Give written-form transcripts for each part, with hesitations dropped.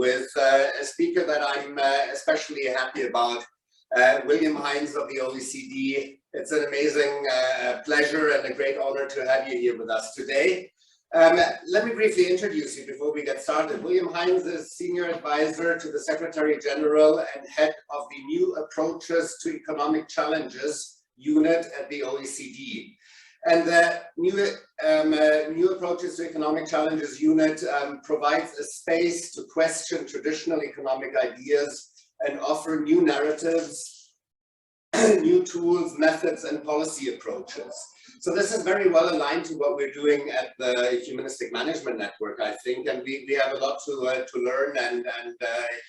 with a speaker that I'm especially happy about, William Hines of the OECD. It's an amazing pleasure and a great honor to have you here with us today. Let me briefly introduce you before we get started. William Hines is Senior Advisor to the Secretary General and Head of the New Approaches to Economic Challenges Unit at the OECD. And the New Approaches to Economic Challenges Unit provides a space to question traditional economic ideas and offer new narratives, new tools, methods, and policy approaches. So this is very well aligned to what we're doing at the Humanistic Management Network, I think, and we have a lot to learn and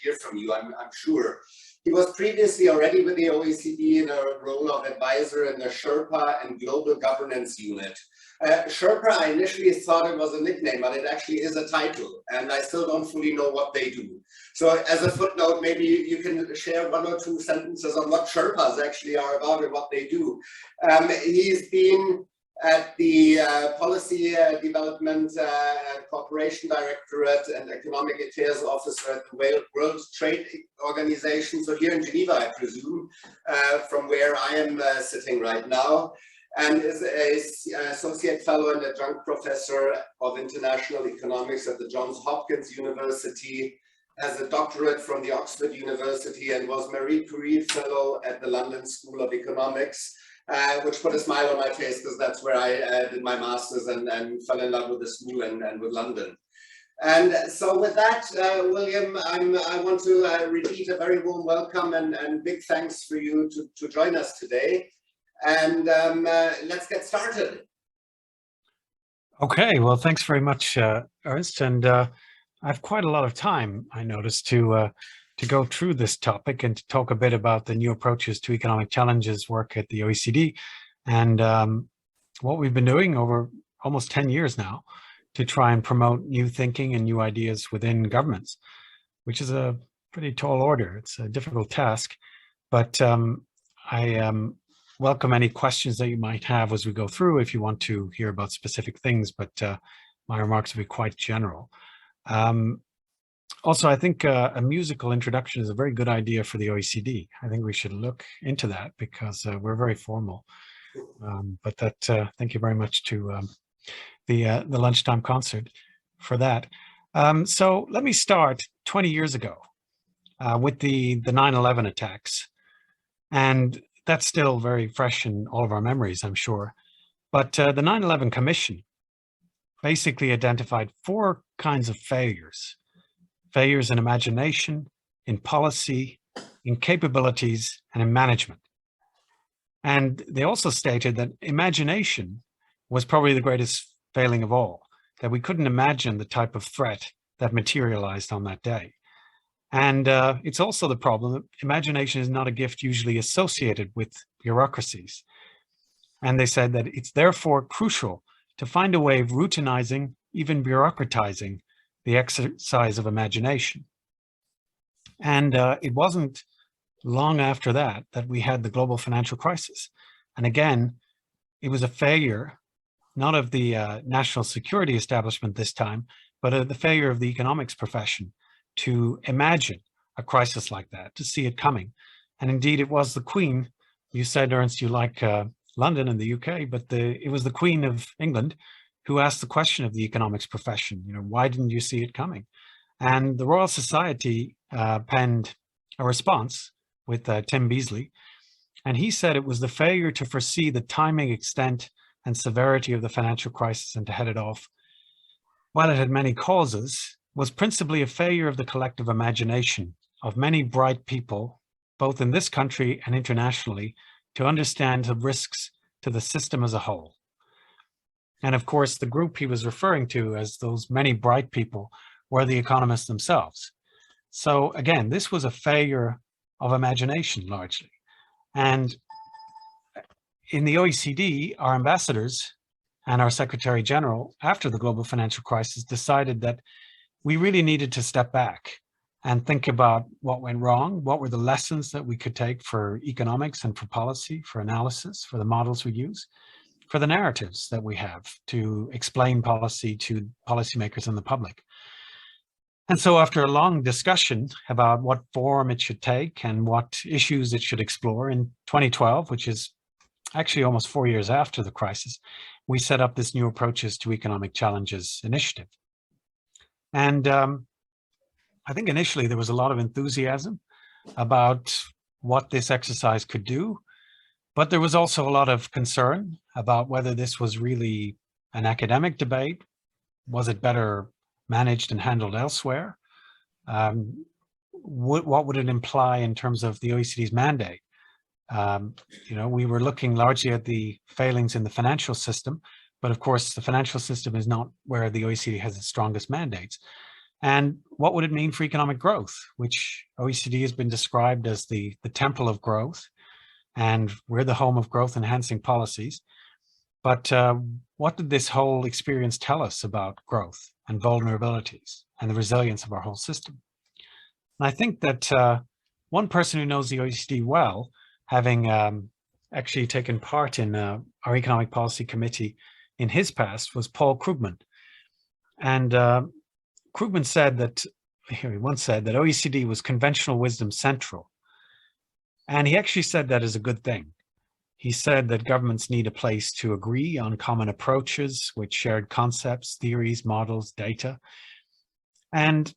hear from you, I'm sure. He was previously already with the OECD in a role of advisor in the Sherpa and Global Governance Unit. Sherpa, I initially thought it was a nickname, but it actually is a title, and I still don't fully know what they do. So as a footnote, maybe you can share one or two sentences on what Sherpas actually are about and what they do. He's been at the Policy Development Cooperation Directorate and Economic Affairs Officer at the World Trade Organization, so here in Geneva, I presume, from where I am sitting right now, and is an Associate Fellow and Adjunct Professor of International Economics at the Johns Hopkins University, has a doctorate from the Oxford University, and was Marie Curie Fellow at the London School of Economics. Which put a smile on my face because that's where I did my master's and fell in love with the school and with London. And so with that, William, I want to repeat a very warm welcome and big thanks for you to join us today. And let's get started. Okay, well, thanks very much, Ernst. And I have quite a lot of time, I noticed, to go through this topic and to talk a bit about the new approaches to economic challenges work at the OECD and what we've been doing over almost 10 years now to try and promote new thinking and new ideas within governments, which is a pretty tall order. It's a difficult task, but I welcome any questions that you might have as we go through if you want to hear about specific things, but my remarks will be quite general. Also, I think a musical introduction is a very good idea for the OECD. I think we should look into that because we're very formal. But that, thank you very much to the lunchtime concert for that. So let me start 20 years ago with the 9/11 attacks. And that's still very fresh in all of our memories, I'm sure. But the 9/11 Commission basically identified 4 kinds of failures. Failures in imagination, in policy, in capabilities, and in management. And they also stated that imagination was probably the greatest failing of all, that we couldn't imagine the type of threat that materialized on that day. And it's also the problem that imagination is not a gift usually associated with bureaucracies. And they said that it's therefore crucial to find a way of routinizing, even bureaucratizing, the exercise of imagination. And it wasn't long after that that we had the global financial crisis. And again, it was a failure, not of the national security establishment this time, but the failure of the economics profession to imagine a crisis like that, to see it coming. And indeed, it was the Queen. You said, Ernst, you like London and the UK, but it was the Queen of England who asked the question of the economics profession, why didn't you see it coming? And the Royal Society penned a response with Tim Beazley, and he said it was the failure to foresee the timing, extent, and severity of the financial crisis and to head it off, while it had many causes, was principally a failure of the collective imagination of many bright people, both in this country and internationally, to understand the risks to the system as a whole. And of course, the group he was referring to as those many bright people were the economists themselves. So again, this was a failure of imagination largely. And in the OECD, our ambassadors and our Secretary General, after the global financial crisis, decided that we really needed to step back and think about what went wrong, what were the lessons that we could take for economics and for policy, for analysis, for the models we use, for the narratives that we have to explain policy to policymakers and the public. And so after a long discussion about what form it should take and what issues it should explore, in 2012, which is actually almost 4 years after the crisis, we set up this New Approaches to Economic Challenges initiative. And I think initially there was a lot of enthusiasm about what this exercise could do, but there was also a lot of concern about whether this was really an academic debate. Was it better managed and handled elsewhere? What would it imply in terms of the OECD's mandate? We were looking largely at the failings in the financial system, but of course the financial system is not where the OECD has its strongest mandates. And what would it mean for economic growth, which OECD has been described as the temple of growth, and we're the home of growth enhancing policies. But what did this whole experience tell us about growth and vulnerabilities and the resilience of our whole system? And I think that one person who knows the OECD well, having actually taken part in our economic policy committee in his past, was Paul Krugman. And Krugman said that, he once said that OECD was conventional wisdom central. And he actually said that is a good thing. He said that governments need a place to agree on common approaches with shared concepts, theories, models, data. And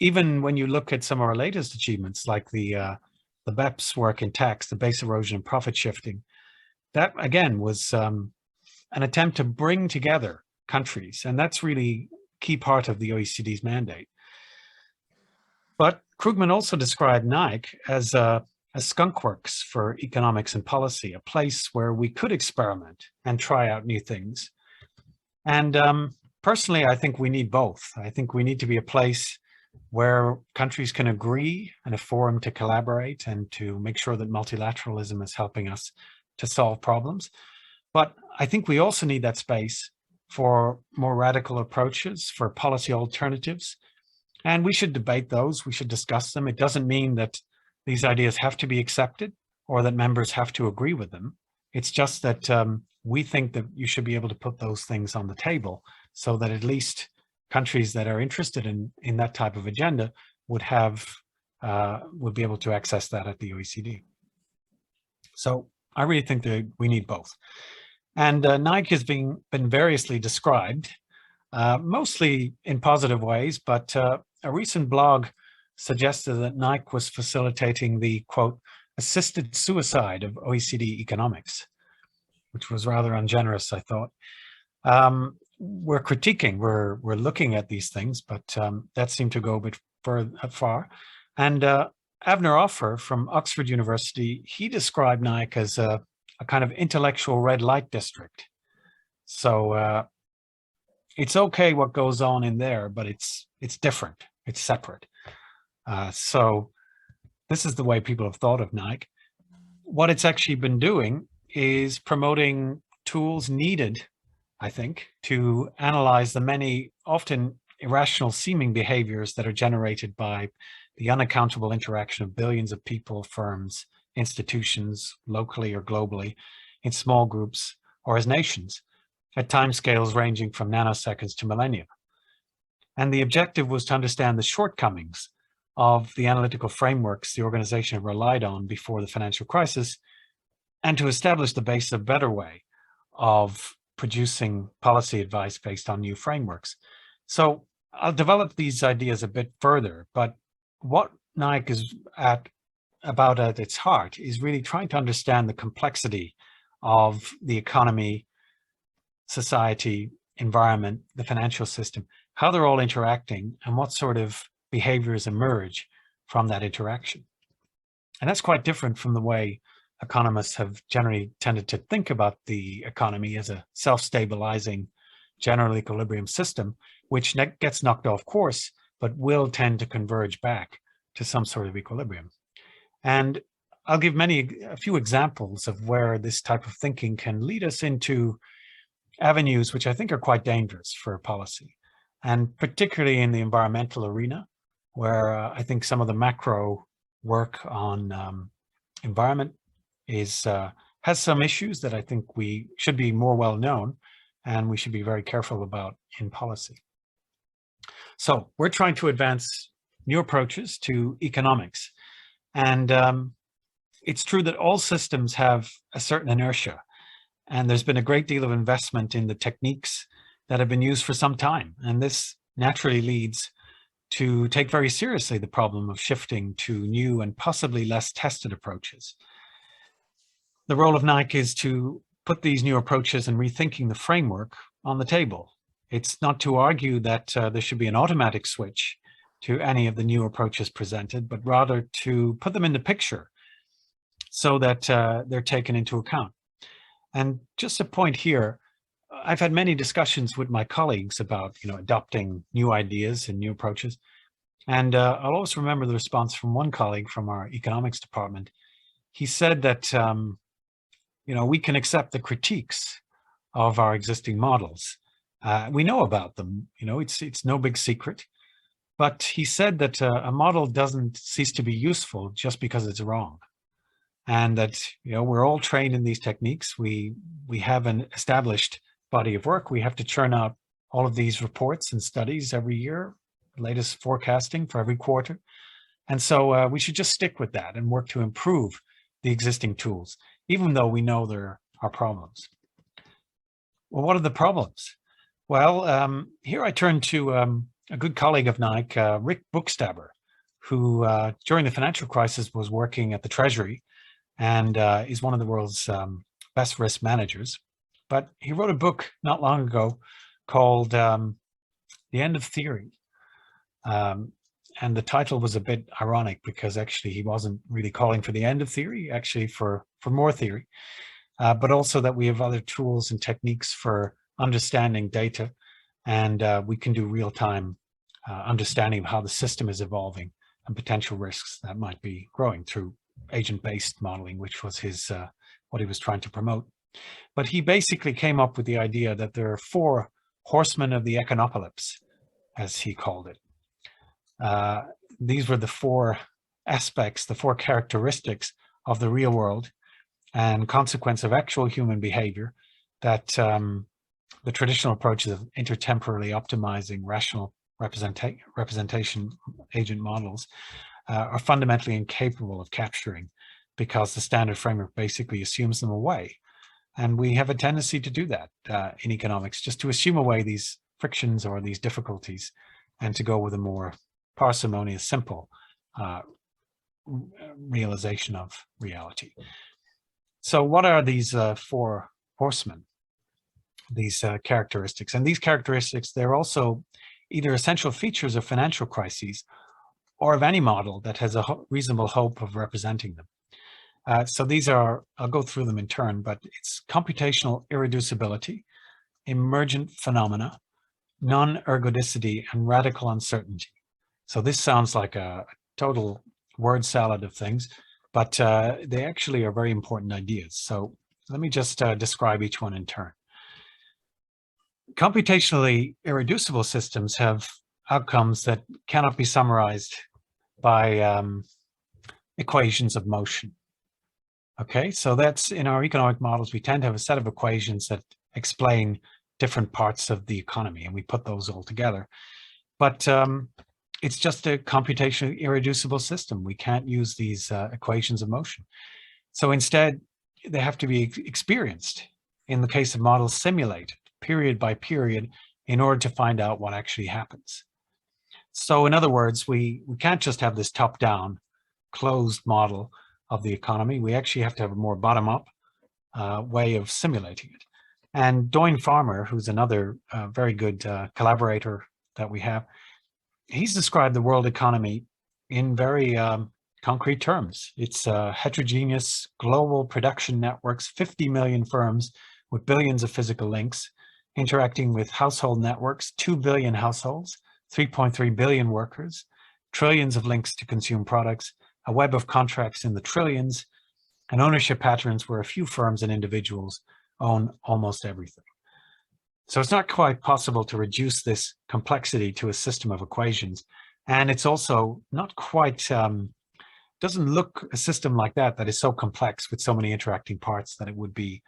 even when you look at some of our latest achievements, like the BEPS work in tax, the base erosion and profit shifting, that again was an attempt to bring together countries. And that's really a key part of the OECD's mandate. But Krugman also described NIC as skunkworks for economics and policy, a place where we could experiment and try out new things. And personally, I think we need both. I think we need to be a place where countries can agree and a forum to collaborate and to make sure that multilateralism is helping us to solve problems. But I think we also need that space for more radical approaches, for policy alternatives. And we should debate those, we should discuss them. It doesn't mean that these ideas have to be accepted or that members have to agree with them. It's just that we think that you should be able to put those things on the table so that at least countries that are interested in that type of agenda would be able to access that at the OECD. So I really think that we need both. And NIC has been variously described, mostly in positive ways, but a recent blog suggested that NIC was facilitating the, quote, assisted suicide of OECD economics, which was rather ungenerous, I thought. We're critiquing, we're looking at these things, but that seemed to go a bit far. And Avner Offer from Oxford University, he described NIC as a kind of intellectual red light district. So it's okay what goes on in there, but it's different, it's separate. So this is the way people have thought of NIC. What it's actually been doing is promoting tools needed, I think, to analyze the many often irrational seeming behaviors that are generated by the unaccountable interaction of billions of people, firms, institutions, locally or globally, in small groups or as nations, at timescales ranging from nanoseconds to millennia. And the objective was to understand the shortcomings of the analytical frameworks the organization relied on before the financial crisis, and to establish the basis of a better way of producing policy advice based on new frameworks. So I'll develop these ideas a bit further, but what NIC is about at its heart is really trying to understand the complexity of the economy, society, environment, the financial system, how they're all interacting and what sort of behaviors emerge from that interaction. And that's quite different from the way economists have generally tended to think about the economy as a self-stabilizing general equilibrium system, which gets knocked off course, but will tend to converge back to some sort of equilibrium. And I'll give a few examples of where this type of thinking can lead us into avenues which I think are quite dangerous for policy, and particularly in the environmental arena, where I think some of the macro work on environment has some issues that I think we should be more well known and we should be very careful about in policy. So we're trying to advance new approaches to economics. And it's true that all systems have a certain inertia. And there's been a great deal of investment in the techniques that have been used for some time. And this naturally leads to take very seriously the problem of shifting to new and possibly less tested approaches. The role of Nike is to put these new approaches and rethinking the framework on the table. It's not to argue that there should be an automatic switch to any of the new approaches presented, but rather to put them in the picture so that they're taken into account. And just a point here, I've had many discussions with my colleagues about, adopting new ideas and new approaches. And I'll always remember the response from one colleague from our economics department. He said that, we can accept the critiques of our existing models. We know about them, it's no big secret. But he said that a model doesn't cease to be useful just because it's wrong. And that, we're all trained in these techniques. We have an established body of work. We have to churn out all of these reports and studies every year, latest forecasting for every quarter. And so we should just stick with that and work to improve the existing tools, even though we know there are problems. Well, what are the problems? Well, here I turn to a good colleague of Nike, Rick Buchstaber, who during the financial crisis was working at the Treasury and is one of the world's best risk managers. But he wrote a book not long ago called The End of Theory. And the title was a bit ironic because actually he wasn't really calling for the end of theory, actually for more theory, but also that we have other tools and techniques for understanding data, and we can do real-time understanding of how the system is evolving and potential risks that might be growing through agent-based modeling, which was his what he was trying to promote. But he basically came up with the idea that there are 4 horsemen of the econopolis, as he called it. These were the 4 aspects, the 4 characteristics of the real world and consequence of actual human behavior that the traditional approaches of intertemporally optimizing rational representation agent models are fundamentally incapable of capturing, because the standard framework basically assumes them away. And we have a tendency to do that in economics, just to assume away these frictions or these difficulties and to go with a more parsimonious, simple realization of reality. So what are these 4 horsemen, these characteristics? And these characteristics, they're also either essential features of financial crises or of any model that has a reasonable hope of representing them. So these are, I'll go through them in turn, but it's computational irreducibility, emergent phenomena, non-ergodicity, and radical uncertainty. So this sounds like a total word salad of things, but they actually are very important ideas. So let me just describe each one in turn. Computationally irreducible systems have outcomes that cannot be summarized by equations of motion. Okay, so that's in our economic models, we tend to have a set of equations that explain different parts of the economy, and we put those all together. But it's just a computationally irreducible system. We can't use these equations of motion. So instead, they have to be experienced. In the case of models, simulated period by period in order to find out what actually happens. So in other words, we can't just have this top-down closed model of the economy. We actually have to have a more bottom-up way of simulating it. And Doyne Farmer, who's another very good collaborator that we have, he's described the world economy in very concrete terms. It's heterogeneous global production networks, 50 million firms with billions of physical links, interacting with household networks, 2 billion households, 3.3 billion workers, trillions of links to consume products, a web of contracts in the trillions, and ownership patterns where a few firms and individuals own almost everything. So it's not quite possible to reduce this complexity to a system of equations. And it's also not quite, doesn't look a system like that is so complex with so many interacting parts that it would be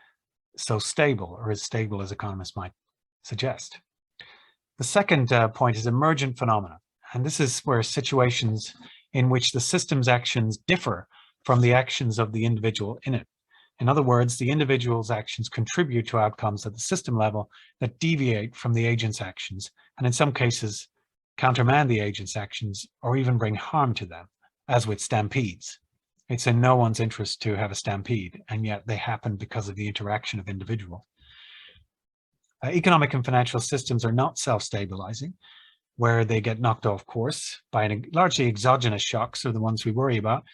so stable, or as stable as economists might suggest. The second point is emergent phenomena. And this is where situations in which the system's actions differ from the actions of the individual in it. In other words, the individual's actions contribute to outcomes at the system level that deviate from the agent's actions, and in some cases, countermand the agent's actions or even bring harm to them, as with stampedes. It's in no one's interest to have a stampede, and yet they happen because of the interaction of individuals. Economic and financial systems are not self-stabilizing, where they get knocked off course by an largely exogenous shocks, are the ones we worry about,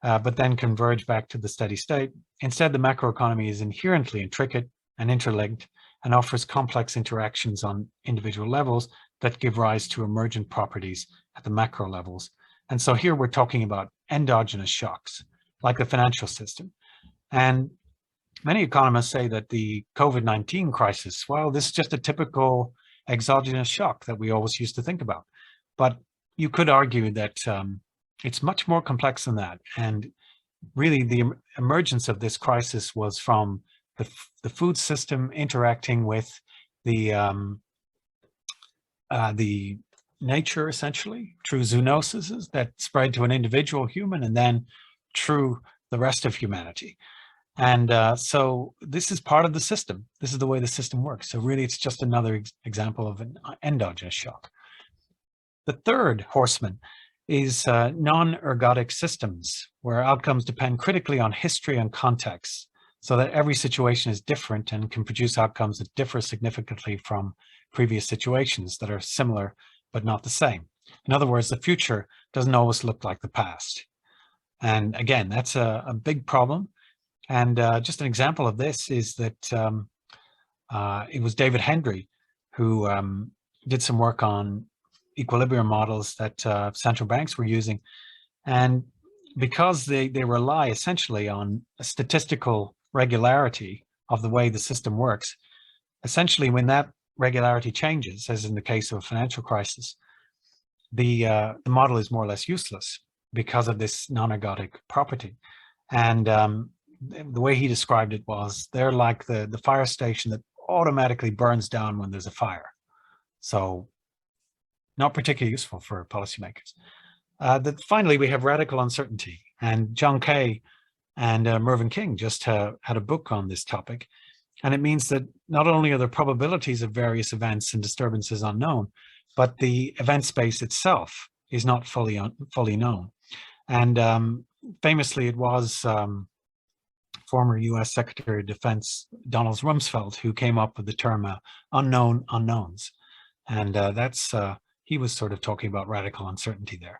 but then converge back to the steady state. Instead, the macroeconomy is inherently intricate and interlinked and offers complex interactions on individual levels that give rise to emergent properties at the macro levels. And so here we're talking about endogenous shocks, like the financial system. And many economists say that the COVID-19 crisis, well, this is just a typical exogenous shock that we always used to think about. But you could argue that it's much more complex than that. And really the emergence of this crisis was from the food system interacting with the nature, essentially, through zoonoses that spread to an individual human and then through the rest of humanity. And so this is part of the system. This is the way the system works. So really, it's just another example of an endogenous shock. The third horseman is non-ergodic systems, where outcomes depend critically on history and context, so that every situation is different and can produce outcomes that differ significantly from previous situations that are similar but not the same. In other words, the future doesn't always look like the past. And again, that's a big problem. And just an example of this is that it was David Hendry who did some work on equilibrium models that central banks were using. And because they rely essentially on a statistical regularity of the way the system works, essentially when that regularity changes, as in the case of a financial crisis, the model is more or less useless because of this non-ergodic property. And the way he described it was they're like the fire station that automatically burns down when there's a fire. So not particularly useful for policymakers. Finally, we have radical uncertainty. And John Kay and Mervyn King just had a book on this topic. And it means that not only are the probabilities of various events and disturbances unknown, but the event space itself is not fully known. And famously, it was former US Secretary of Defense Donald Rumsfeld who came up with the term unknown unknowns. And he was sort of talking about radical uncertainty there.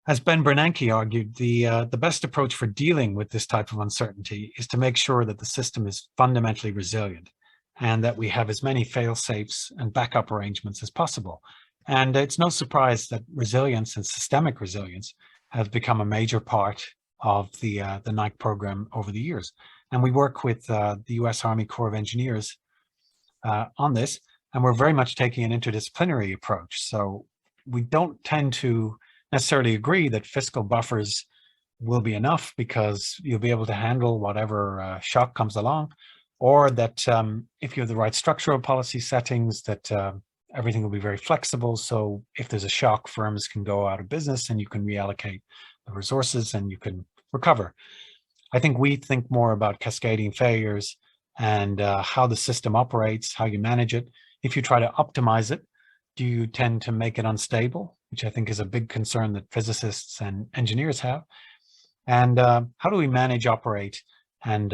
As Ben Bernanke argued, the best approach for dealing with this type of uncertainty is to make sure that the system is fundamentally resilient and that we have as many fail-safes and backup arrangements as possible. And it's no surprise that resilience and systemic resilience have become a major part of the NICE program over the years. And we work with the US Army Corps of Engineers on this, and we're very much taking an interdisciplinary approach. So we don't tend to necessarily agree that fiscal buffers will be enough because you'll be able to handle whatever shock comes along, or that if you have the right structural policy settings, that everything will be very flexible. So if there's a shock, firms can go out of business and you can reallocate the resources and you can recover. I think we think more about cascading failures and how the system operates, how you manage it. If you try to optimize it, do you tend to make it unstable, which I think is a big concern that physicists and engineers have? And how do we manage, operate, and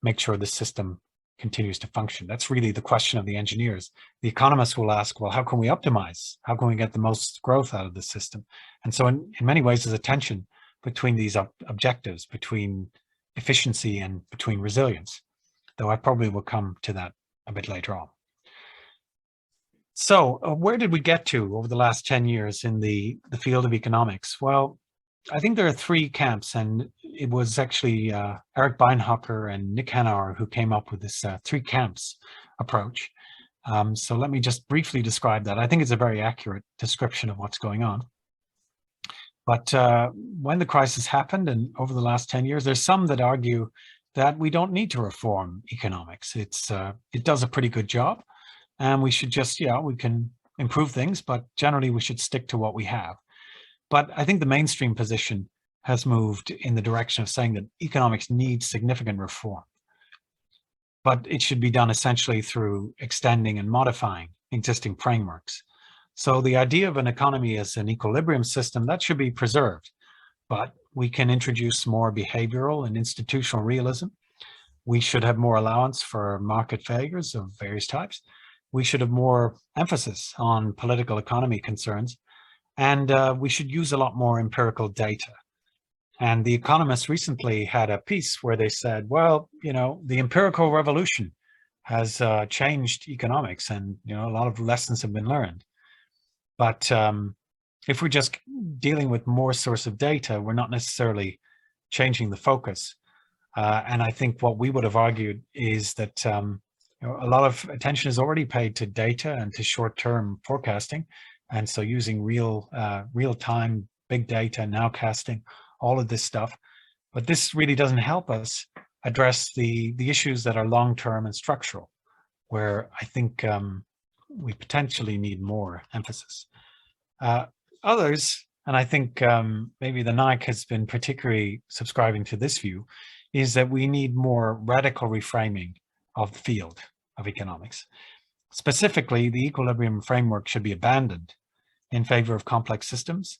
make sure the system continues to function? That's really the question of the engineers. The economists will ask, well, how can we optimize? How can we get the most growth out of the system? And so in many ways, there's a tension between these objectives, between efficiency and between resilience, though I probably will come to that a bit later on. So where did we get to over the last 10 years in the field of economics? Well, I think there are three camps, and it was actually Eric Beinhocker and Nick Hanauer who came up with this three camps approach. So let me just briefly describe that. I think it's a very accurate description of what's going on. But when the crisis happened and over the last 10 years, there's some that argue that we don't need to reform economics. It does a pretty good job. and we should just, we can improve things, but generally we should stick to what we have. But I think the mainstream position has moved in the direction of saying that economics needs significant reform, but it should be done essentially through extending and modifying existing frameworks. So the idea of an economy as an equilibrium system, that should be preserved, but we can introduce more behavioral and institutional realism. We should have more allowance for market failures of various types. We should have more emphasis on political economy concerns, and we should use a lot more empirical data. And The Economist recently had a piece where they said, well, the empirical revolution has changed economics, and a lot of lessons have been learned. But if we're just dealing with more source of data, we're not necessarily changing the focus. And I think what we would have argued is that a lot of attention is already paid to data and to short-term forecasting. And so using real-time big data, nowcasting, all of this stuff. But this really doesn't help us address the issues that are long-term and structural, where I think we potentially need more emphasis. Others, and I think maybe the NIC has been particularly subscribing to this view, is that we need more radical reframing of the field of economics. Specifically, the equilibrium framework should be abandoned in favor of complex systems,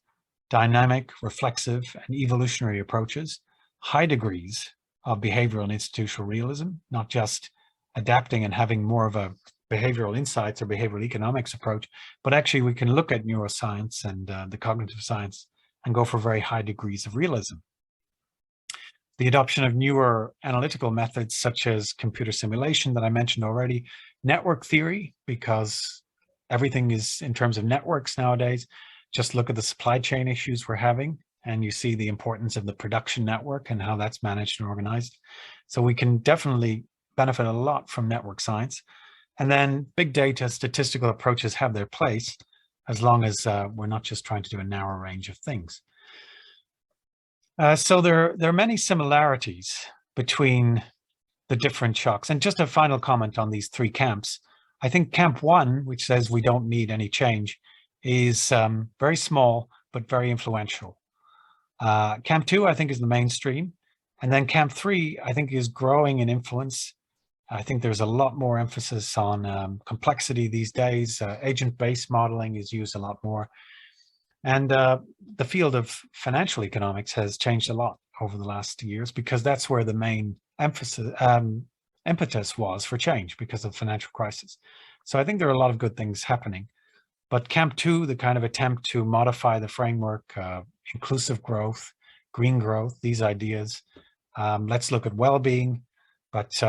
dynamic, reflexive, and evolutionary approaches, high degrees of behavioral and institutional realism, not just adapting and having more of a behavioral insights or behavioral economics approach, but actually we can look at neuroscience and the cognitive science and go for very high degrees of realism. The adoption of newer analytical methods such as computer simulation that I mentioned already, network theory, because everything is in terms of networks nowadays. Just look at the supply chain issues we're having, and you see the importance of the production network and how that's managed and organized. So we can definitely benefit a lot from network science. And then big data statistical approaches have their place, as long as we're not just trying to do a narrow range of things. So there are many similarities between the different shocks. And just a final comment on these three camps. I think camp one, which says we don't need any change, is very small, but very influential. Camp two, I think, is the mainstream. And then camp three, I think, is growing in influence. I think there's a lot more emphasis on complexity these days. Agent-based modeling is used a lot more. And the field of financial economics has changed a lot over the last years, because that's where the main emphasis, impetus was for change because of financial crisis. So I think there are a lot of good things happening. But camp two, the kind of attempt to modify the framework, inclusive growth, green growth, these ideas, let's look at well-being. But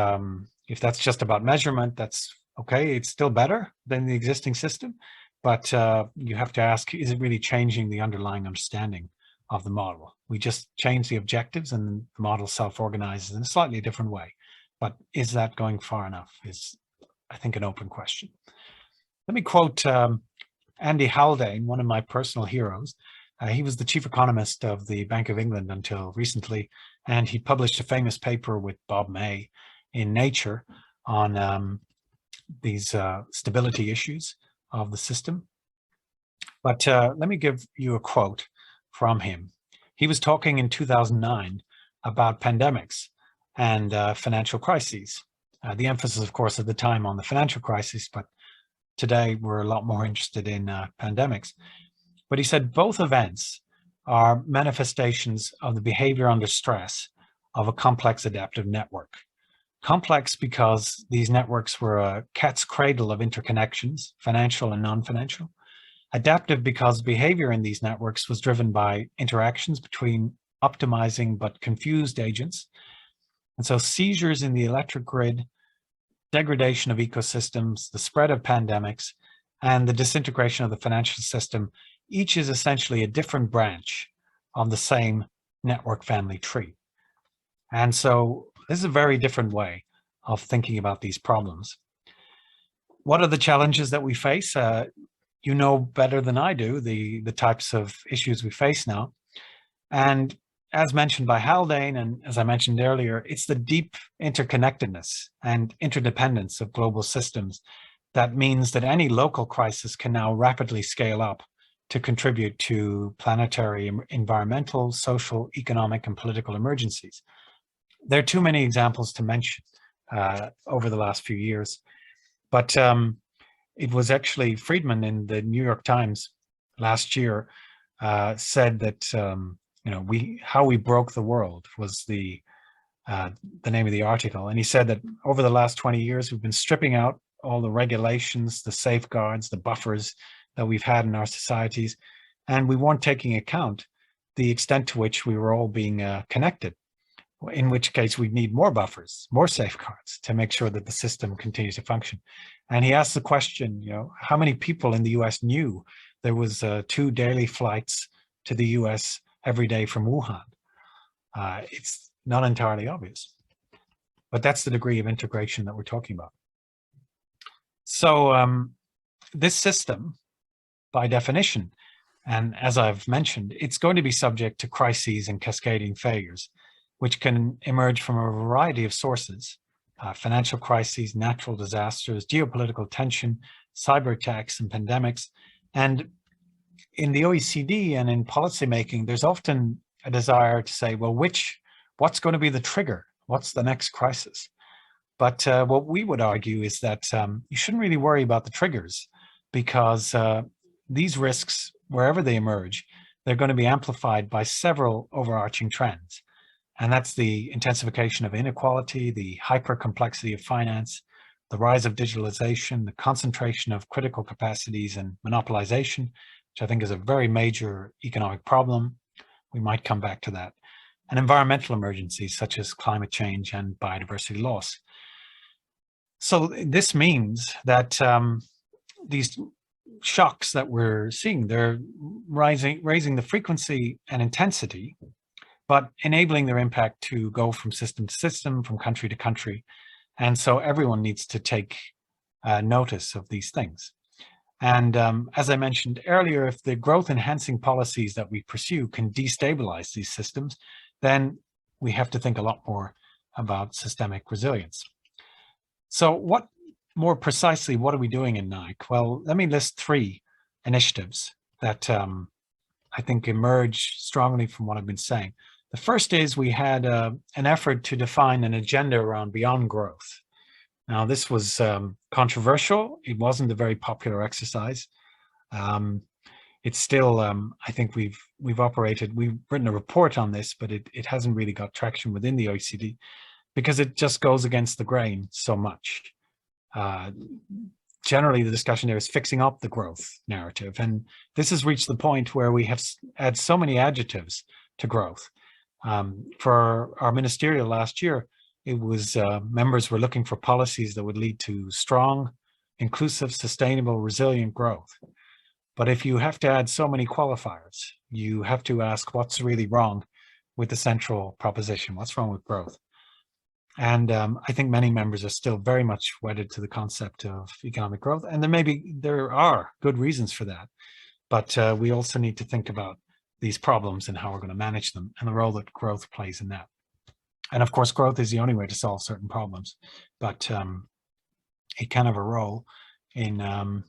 if that's just about measurement, that's okay. It's still better than the existing system. But you have to ask, is it really changing the underlying understanding of the model? We just change the objectives and the model self-organizes in a slightly different way. But is that going far enough is, I think, an open question. Let me quote Andy Haldane, one of my personal heroes. He was the chief economist of the Bank of England until recently, and he published a famous paper with Bob May in Nature on these stability issues of the system. But let me give you a quote from him. He was talking in 2009 about pandemics and financial crises. The emphasis, of course, at the time on the financial crisis, but today we're a lot more interested in pandemics. But he said both events are manifestations of the behavior under stress of a complex adaptive network. Complex because these networks were a cat's cradle of interconnections, financial and non-financial. Adaptive because behavior in these networks was driven by interactions between optimizing but confused agents. And so seizures in the electric grid, degradation of ecosystems, the spread of pandemics, and the disintegration of the financial system, each is essentially a different branch of the same network family tree. And so this is a very different way of thinking about these problems. What are the challenges that we face? You know better than I do the types of issues we face now. And as mentioned by Haldane, and as I mentioned earlier, it's the deep interconnectedness and interdependence of global systems that means that any local crisis can now rapidly scale up to contribute to planetary environmental, social, economic, and political emergencies. There are too many examples to mention over the last few years, but it was actually Friedman in the New York Times last year said that how we broke the world was the name of the article, and he said that over the last 20 years we've been stripping out all the regulations, the safeguards, the buffers that we've had in our societies, and we weren't taking account the extent to which we were all being connected, in which case we need more buffers, more safeguards to make sure that the system continues to function. And he asked the question, how many people in the US knew there was 2 daily flights to the US every day from Wuhan? It's not entirely obvious, but that's the degree of integration that we're talking about. So this system, by definition, and as I've mentioned, it's going to be subject to crises and cascading failures, which can emerge from a variety of sources: financial crises, natural disasters, geopolitical tension, cyber attacks, and pandemics. And in the OECD and in policymaking, there's often a desire to say, well, what's going to be the trigger? What's the next crisis? But what we would argue is that you shouldn't really worry about the triggers, because these risks, wherever they emerge, they're going to be amplified by several overarching trends. And that's the intensification of inequality, the hyper-complexity of finance, the rise of digitalization, the concentration of critical capacities, and monopolization, which I think is a very major economic problem. We might come back to that. And environmental emergencies such as climate change and biodiversity loss. So this means that these shocks that we're seeing, they're raising the frequency and intensity, but enabling their impact to go from system to system, from country to country. And so everyone needs to take notice of these things. And as I mentioned earlier, if the growth enhancing policies that we pursue can destabilize these systems, then we have to think a lot more about systemic resilience. So what more precisely, what are we doing in NIC? Well, let me list 3 initiatives that I think emerge strongly from what I've been saying. The first is we had an effort to define an agenda around beyond growth. Now, this was controversial. It wasn't a very popular exercise. It's still, I think we've written a report on this, but it hasn't really got traction within the OECD because it just goes against the grain so much. Generally, the discussion there is fixing up the growth narrative. And this has reached the point where we have added so many adjectives to growth. For our ministerial last year, it was members were looking for policies that would lead to strong, inclusive, sustainable, resilient growth. But if you have to add so many qualifiers, you have to ask what's really wrong with the central proposition, what's wrong with growth? And I think many members are still very much wedded to the concept of economic growth. And there are good reasons for that. But we also need to think about these problems and how we're going to manage them and the role that growth plays in that. And of course, growth is the only way to solve certain problems, but it can have a role in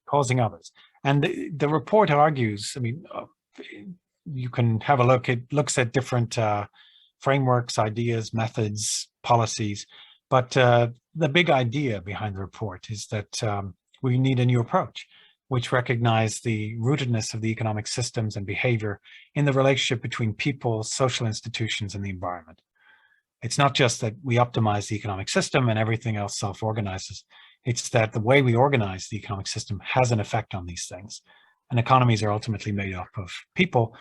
causing others. And the report argues, I mean, you can have a look, it looks at different frameworks, ideas, methods, policies, but the big idea behind the report is that we need a new approach, which recognize the rootedness of the economic systems and behavior in the relationship between people, social institutions, and the environment. It's not just that we optimize the economic system and everything else self-organizes. It's that the way we organize the economic system has an effect on these things. And economies are ultimately made up of people.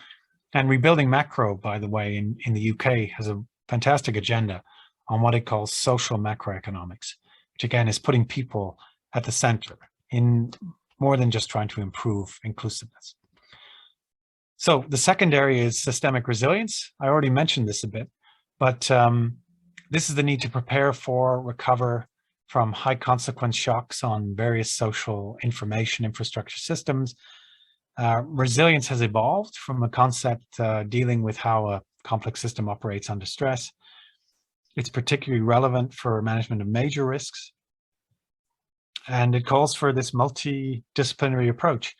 And Rebuilding Macro, by the way, in the UK has a fantastic agenda on what it calls social macroeconomics, which again is putting people at the center in more than just trying to improve inclusiveness. So the second area is systemic resilience. I already mentioned this a bit, but this is the need to prepare for, recover from high consequence shocks on various social information infrastructure systems. Resilience has evolved from a concept dealing with how a complex system operates under stress. It's particularly relevant for management of major risks. And it calls for this multidisciplinary approach,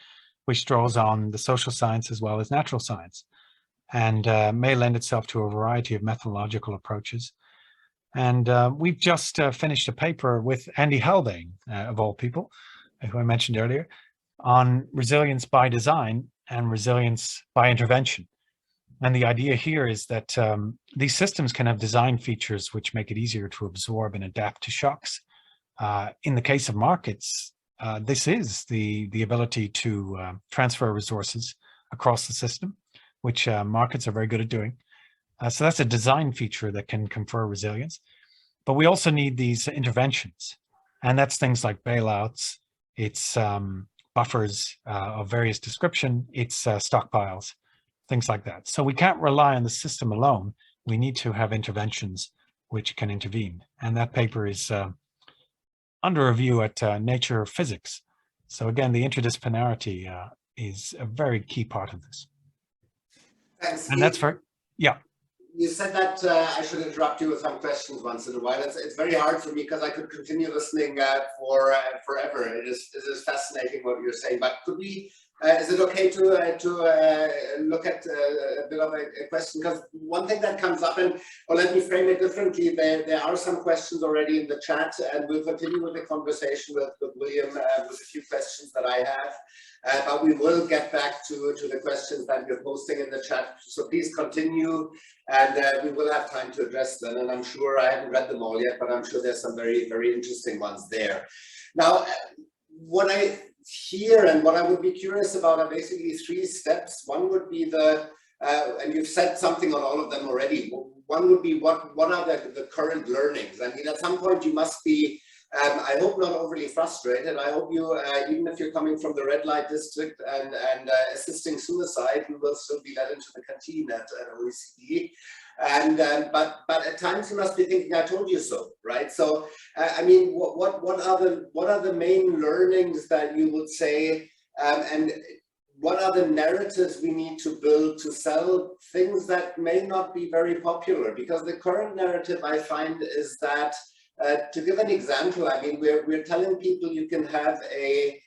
which draws on the social science as well as natural science, and may lend itself to a variety of methodological approaches. And we've just finished a paper with Andy Haldane, of all people, who I mentioned earlier, on resilience by design and resilience by intervention. And the idea here is that these systems can have design features which make it easier to absorb and adapt to shocks. In the case of markets, this is the ability to transfer resources across the system, which markets are very good at doing. So that's a design feature that can confer resilience. But we also need these interventions, and that's things like bailouts, it's buffers of various description, it's stockpiles, things like that. So we can't rely on the system alone. We need to have interventions which can intervene. And that paper is under review at Nature Physics. So again, the interdisciplinarity is a very key part of this. Thanks. And that's for, yeah. You said that I should interrupt you with some questions once in a while. It's very hard for me because I could continue listening for forever. It is fascinating what you're saying. But could we? Is it okay to look at a bit of a question? Because one thing that comes up, and or let me frame it differently. There are some questions already in the chat, and we'll continue with the conversation with William with a few questions that I have. But we will get back to the questions that you're posting in the chat. So please continue, and we will have time to address them. And I'm sure I haven't read them all yet, but I'm sure there's some very, very interesting ones there. Now, what I hear and what I would be curious about are basically three steps. One would be and you've said something on all of them already. One would be what are the current learnings? I mean, at some point you must be, I hope not overly frustrated. I hope you, even if you're coming from the red light district and assisting suicide, you will still be led into the canteen at OECD. And but at times you must be thinking, I told you so, right? So I mean, what are the main learnings that you would say, and what are the narratives we need to build to sell things that may not be very popular? Because the current narrative I find is that, to give an example, I mean, we're telling people you can have a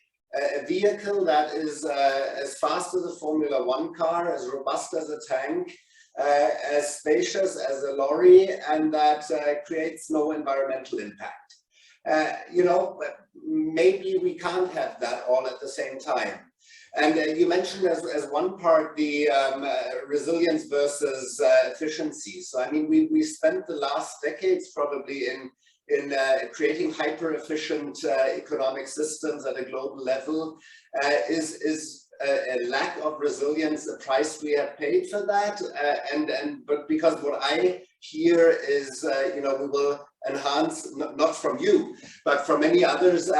vehicle that is as fast as a Formula One car, as robust as a tank, as spacious as a lorry, and that creates no environmental impact. You know, maybe we can't have that all at the same time. And you mentioned as one part the resilience versus efficiency. So I mean, we spent the last decades probably in creating hyper-efficient economic systems at a global level. Is a lack of resilience a price we have paid for that? But because what I hear is, you know, we will enhance, not from you, but from many others,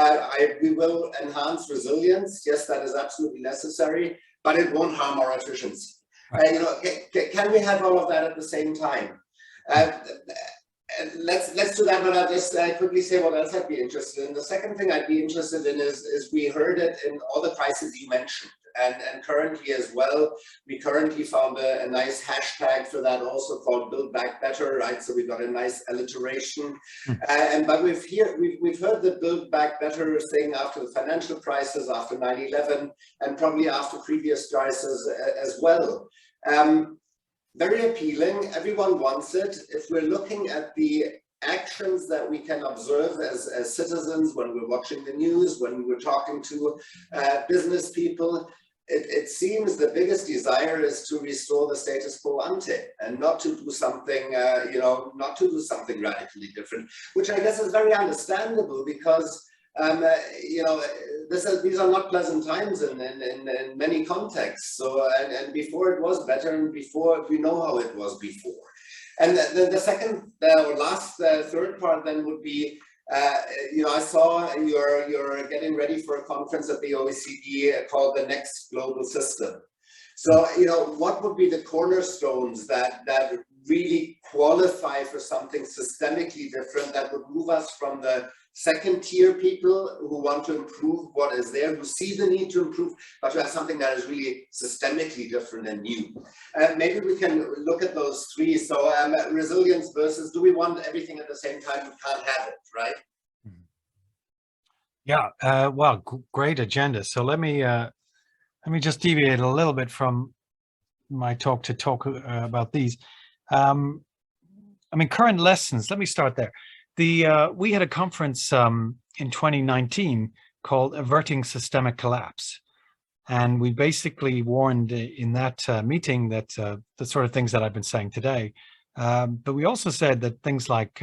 we will enhance resilience. Yes, that is absolutely necessary, but it won't harm our efficiency. You know, can we have all of that at the same time? Let's do that, but I'll just quickly say what else I'd be interested in. The second thing I'd be interested in is we heard it in all the crises you mentioned, and currently as well, we currently found a nice hashtag for that also called Build Back Better, right? So we've got a nice alliteration. But we've heard the Build Back Better thing after the financial crisis, after 9/11, and probably after previous crises as well. Very appealing, everyone wants it. If we're looking at the actions that we can observe as citizens when we're watching the news, when we're talking to business people, it seems the biggest desire is to restore the status quo ante and not to do something, you know, not to do something radically different, which I guess is very understandable because you know, these are not pleasant times in many contexts. So, and before it was better, and before we know how it was before. And the second or last third part then would be, you know, I saw you're getting ready for a conference at the OECD called the Next Global System. So, you know, what would be the cornerstones that really qualify for something systemically different that would move us from the second tier people who want to improve what is there, who see the need to improve, but to have something that is really systemically different and new. Maybe we can look at those three. So resilience versus, do we want everything at the same time? We can't have it, right? Yeah, well, great agenda. So let me just deviate a little bit from my talk to talk about these. Um, I mean, current lessons. Let me start there. We had a conference in 2019 called "Averting Systemic Collapse," and we basically warned in that meeting that the sort of things that I've been saying today. But we also said that things like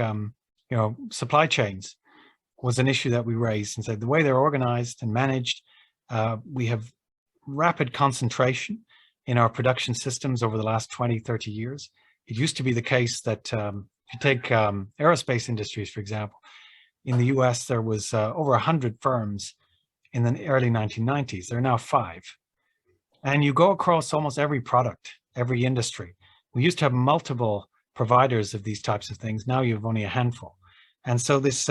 supply chains was an issue that we raised and said the way they're organized and managed, we have rapid concentration in our production systems over the last 20, 30 years. It used to be the case that if you take aerospace industries, for example, in the US, there was over 100 firms in the early 1990s. There are now 5. And you go across almost every product, every industry. We used to have multiple providers of these types of things. Now you have only a handful. And so this,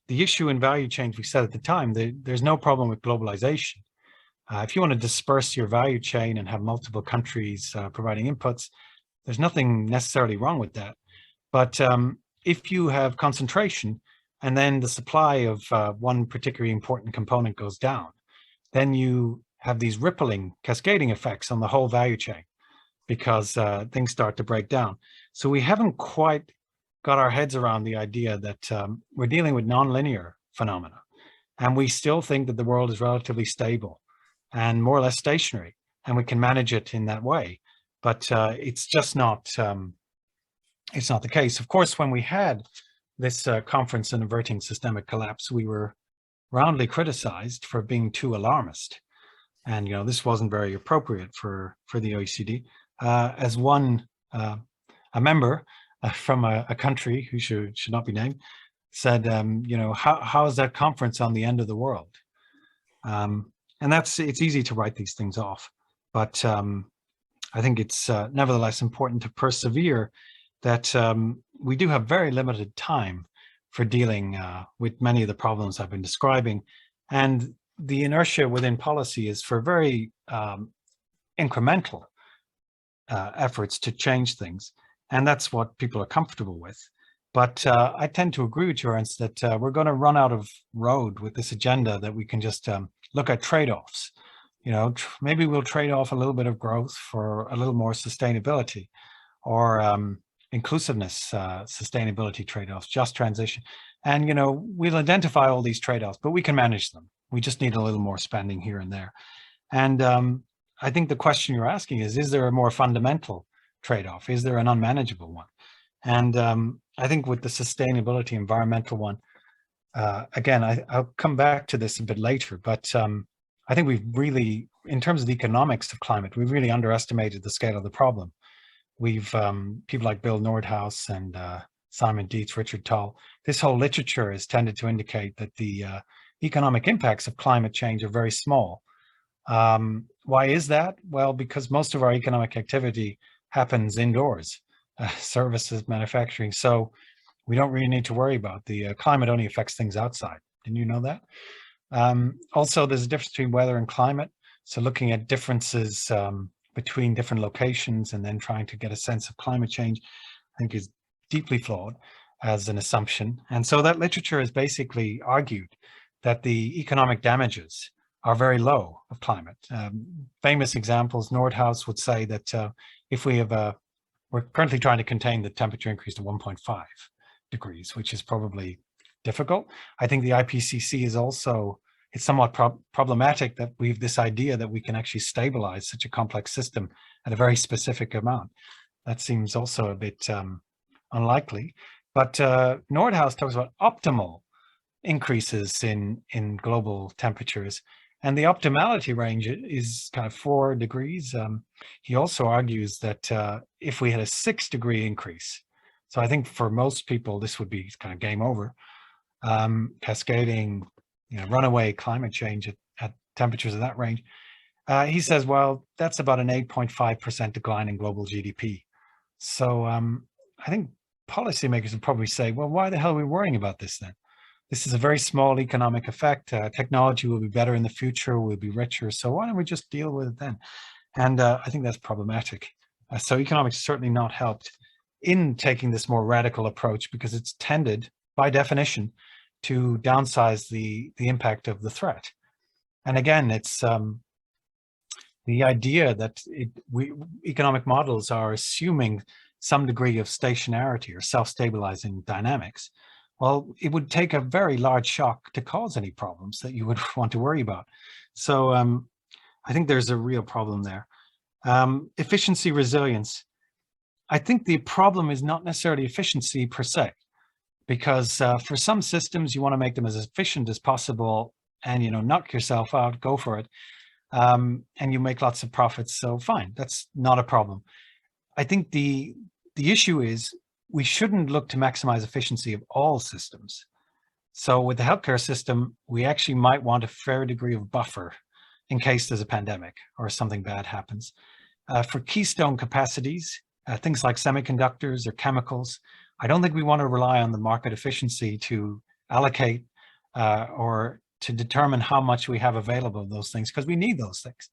the issue in value chains, we said at the time, there's no problem with globalization. If you want to disperse your value chain and have multiple countries providing inputs, there's nothing necessarily wrong with that. But if you have concentration and then the supply of one particularly important component goes down, then you have these rippling, cascading effects on the whole value chain because things start to break down. So we haven't quite got our heads around the idea that we're dealing with nonlinear phenomena. And we still think that the world is relatively stable and more or less stationary, and we can manage it in that way. But it's just not, it's not the case. Of course, when we had this conference on averting systemic collapse, we were roundly criticized for being too alarmist. And, this wasn't very appropriate for the OECD. As one, a member from a country who should not be named, said, how is that conference on the end of the world? And it's easy to write these things off, but I think it's nevertheless important to persevere that we do have very limited time for dealing with many of the problems I've been describing. And the inertia within policy is for very incremental efforts to change things. And that's what people are comfortable with. But I tend to agree with you, Ernst, that we're going to run out of road with this agenda that we can just look at trade-offs. Maybe we'll trade off a little bit of growth for a little more sustainability, or inclusiveness, sustainability trade-offs, just transition. And, we'll identify all these trade-offs, but we can manage them. We just need a little more spending here and there. And I think the question you're asking is there a more fundamental trade-off? Is there an unmanageable one? And I think with the sustainability environmental one, again, I'll come back to this a bit later, but I think we've really, in terms of the economics of climate, we've really underestimated the scale of the problem. We've, people like Bill Nordhaus and Simon Dietz, Richard Tall, this whole literature has tended to indicate that the economic impacts of climate change are very small. Why is that? Well, because most of our economic activity happens indoors, services, manufacturing. So we don't really need to worry about the climate only affects things outside. Didn't you know that? Also, there's a difference between weather and climate. So looking at differences between different locations and then trying to get a sense of climate change, I think is deeply flawed as an assumption. And so that literature has basically argued that the economic damages are very low of climate. Famous examples, Nordhaus would say that if we have we're currently trying to contain the temperature increase to 1.5 degrees, which is probably difficult. I think the IPCC is also, it's somewhat problematic that we have this idea that we can actually stabilize such a complex system at a very specific amount. That seems also a bit unlikely. But Nordhaus talks about optimal increases in global temperatures. And the optimality range is kind of 4 degrees. He also argues that if we had a 6-degree increase, so I think for most people, this would be kind of game over. Cascading, runaway climate change at temperatures of that range. He says, well, that's about an 8.5% decline in global GDP. So I think policymakers would probably say, well, why the hell are we worrying about this then? This is a very small economic effect. Technology will be better in the future. We'll be richer. So why don't we just deal with it then? And I think that's problematic. So economics certainly not helped in taking this more radical approach because it's tended, by definition, to downsize the impact of the threat. And again, it's the idea that economic models are assuming some degree of stationarity or self-stabilizing dynamics. Well, it would take a very large shock to cause any problems that you would want to worry about. So I think there's a real problem there. Efficiency, resilience. I think the problem is not necessarily efficiency per se, because for some systems, you want to make them as efficient as possible and, you know, knock yourself out, go for it. And you make lots of profits, so fine, that's not a problem. I think the issue is we shouldn't look to maximize efficiency of all systems. So with the healthcare system, we actually might want a fair degree of buffer in case there's a pandemic or something bad happens. For keystone capacities, things like semiconductors or chemicals, I don't think we want to rely on the market efficiency to allocate or to determine how much we have available of those things, because we need those things.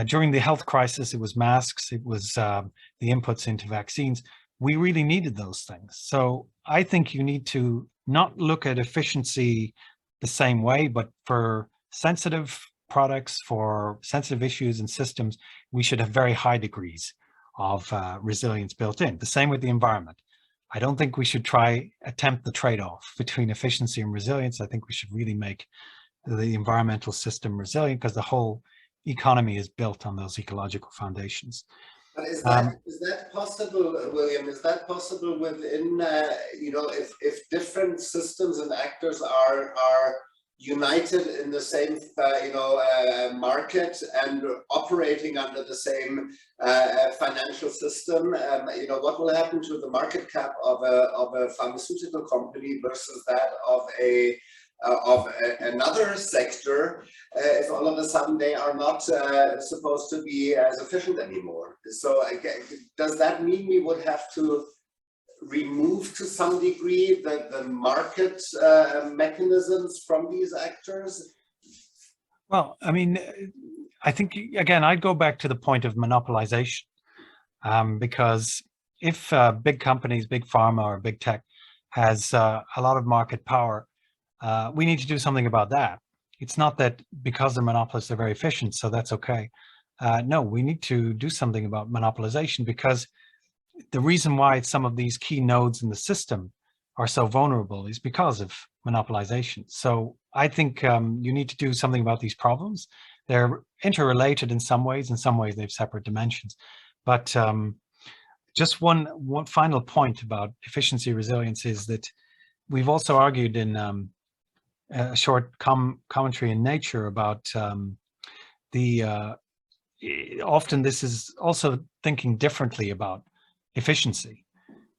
During the health crisis, it was masks, it was the inputs into vaccines. We really needed those things. So I think you need to not look at efficiency the same way, but for sensitive products, for sensitive issues and systems, we should have very high degrees of resilience built in. The same with the environment. I don't think we should attempt the trade-off between efficiency and resilience. I think we should really make the environmental system resilient, because the whole economy is built on those ecological foundations. But is that possible, William? Is that possible within, you know, if different systems and actors are united in the same, you know, market and operating under the same financial system? You know, what will happen to the market cap of a pharmaceutical company versus that of another sector if all of a sudden they are not supposed to be as efficient anymore? So does that mean we would have to remove to some degree the market mechanisms from these actors? Well, I mean, I think, again, I'd go back to the point of monopolization, because if big companies, big pharma or big tech has a lot of market power, we need to do something about that. It's not that because they're monopolists, they're very efficient, so that's okay. No, we need to do something about monopolization, because the reason why some of these key nodes in the system are so vulnerable is because of monopolization. So I think you need to do something about these problems. They're interrelated in some ways they have separate dimensions. But just one final point about efficiency resilience is that we've also argued in a short commentary in Nature about often this is also thinking differently about efficiency,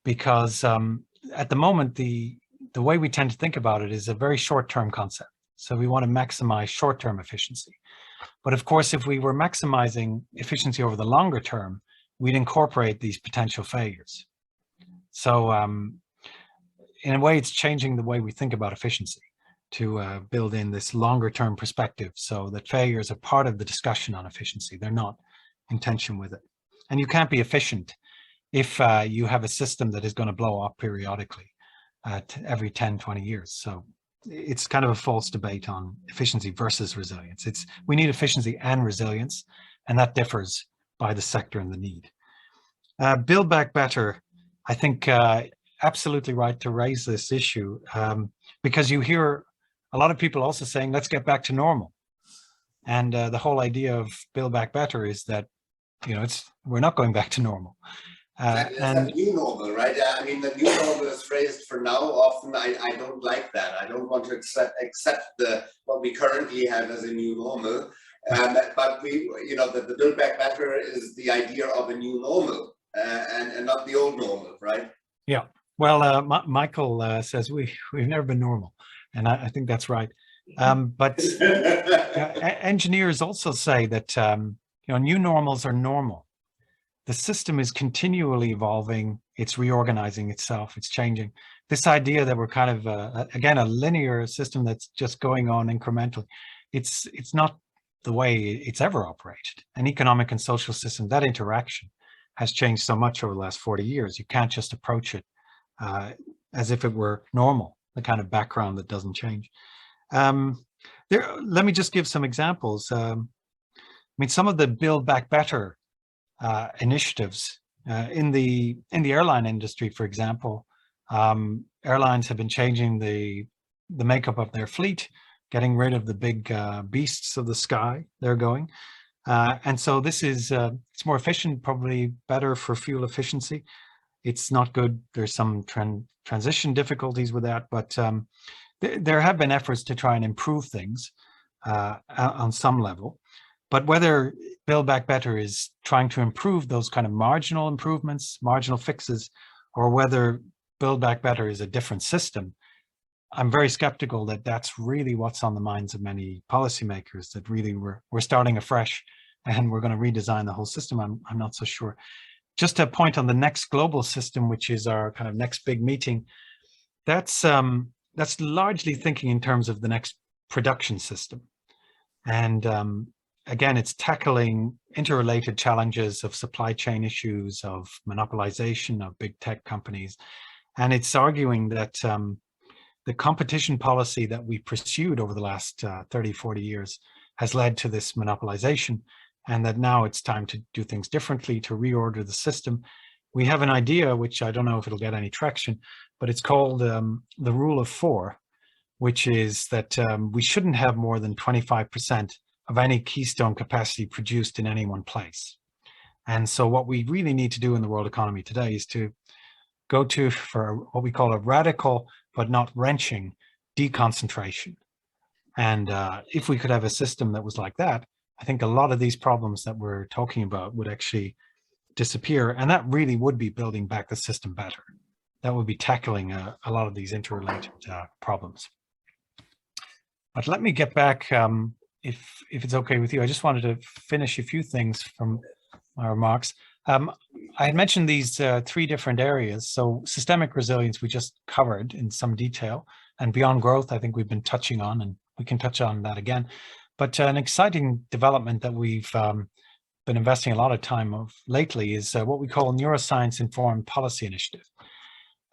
because at the moment the way we tend to think about it is a very short-term concept. So we want to maximize short-term efficiency. But of course, if we were maximizing efficiency over the longer term, we'd incorporate these potential failures. So in a way, it's changing the way we think about efficiency to build in this longer term perspective, so that failures are part of the discussion on efficiency. They're not in tension with it. And you can't be efficient if you have a system that is going to blow up periodically every 10, 20 years. So it's kind of a false debate on efficiency versus resilience. We need efficiency and resilience, and that differs by the sector and the need. Build Back Better, I think absolutely right to raise this issue, because you hear a lot of people also saying, let's get back to normal. And the whole idea of Build Back Better is that, you know, we're not going back to normal. It's a new normal, right? I mean, the new normal is phrased for now. Often I don't like that. I don't want to accept what we currently have as a new normal. But you know, the Build Back Better is the idea of a new normal and not the old normal, right? Yeah. Well, Michael says we've never been normal, and I think that's right. But engineers also say that you know, new normals are normal. The system is continually evolving. It's reorganizing itself. It's changing. This idea that we're kind of again a linear system that's just going on incrementally, it's not the way it's ever operated. An economic and social system, that interaction has changed so much over the last 40 years. You can't just approach it as if it were normal. the kind of background that doesn't change. Let me just give some examples. I mean, some of the Build Back Better initiatives in the airline industry, for example, airlines have been changing the makeup of their fleet, getting rid of the big beasts of the sky. They're going, and so this is it's more efficient, probably better for fuel efficiency. It's not good. There's some transition difficulties with that, but there have been efforts to try and improve things on some level. But whether Build Back Better is trying to improve those kind of marginal improvements, marginal fixes, or whether Build Back Better is a different system, I'm very skeptical that that's really what's on the minds of many policymakers, that really we're starting afresh and we're going to redesign the whole system. I'm not so sure. Just to point on the next global system, which is our kind of next big meeting, that's largely thinking in terms of the next production system. And again, it's tackling interrelated challenges of supply chain issues, of monopolization of big tech companies. And it's arguing that the competition policy that we pursued over the last 30, 40 years has led to this monopolization, and that now it's time to do things differently, to reorder the system. We have an idea, which I don't know if it'll get any traction, but it's called the rule of 4, which is that we shouldn't have more than 25% of any keystone capacity produced in any one place. And so what we really need to do in the world economy today is to go for what we call a radical but not wrenching deconcentration. And if we could have a system that was like that, I think a lot of these problems that we're talking about would actually disappear. And that really would be building back the system better. That would be tackling a lot of these interrelated problems. But let me get back, if it's okay with you. I just wanted to finish a few things from my remarks. I had mentioned these 3 different areas. So systemic resilience, we just covered in some detail, and beyond growth, I think we've been touching on, and we can touch on that again. But an exciting development that we've been investing a lot of time of lately is what we call Neuroscience Informed Policy Initiative.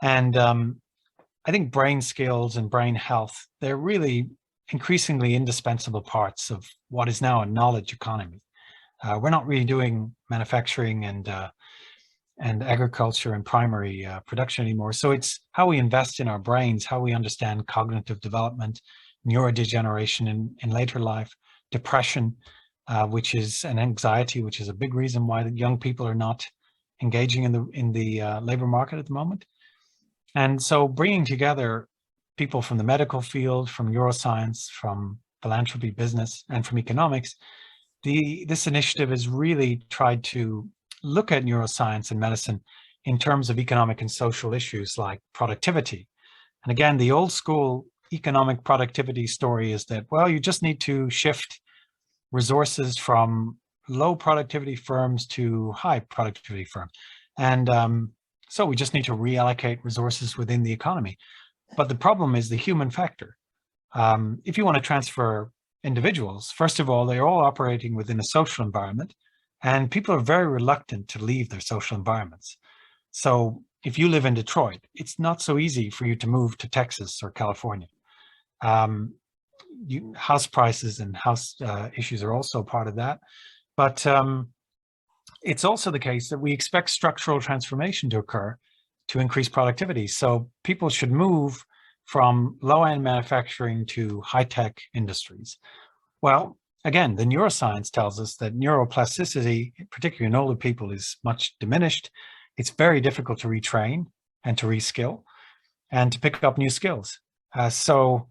And I think brain skills and brain health, they're really increasingly indispensable parts of what is now a knowledge economy. We're not really doing manufacturing and agriculture and primary production anymore. So it's how we invest in our brains, how we understand cognitive development, neurodegeneration in later life, depression, which is an anxiety, which is a big reason why the young people are not engaging in the labor market at the moment. And so bringing together people from the medical field, from neuroscience, from philanthropy, business, and from economics, this initiative has really tried to look at neuroscience and medicine in terms of economic and social issues like productivity. And again, the old school economic productivity story is that, well, you just need to shift resources from low productivity firms to high productivity firms. And so we just need to reallocate resources within the economy. But the problem is the human factor. If you want to transfer individuals, first of all, they're all operating within a social environment, and people are very reluctant to leave their social environments. So if you live in Detroit, it's not so easy for you to move to Texas or California. House prices and house issues are also part of that. But it's also the case that we expect structural transformation to occur to increase productivity. So people should move from low-end manufacturing to high-tech industries. Well, again, the neuroscience tells us that neuroplasticity, particularly in older people, is much diminished. It's very difficult to retrain and to reskill and to pick up new skills. So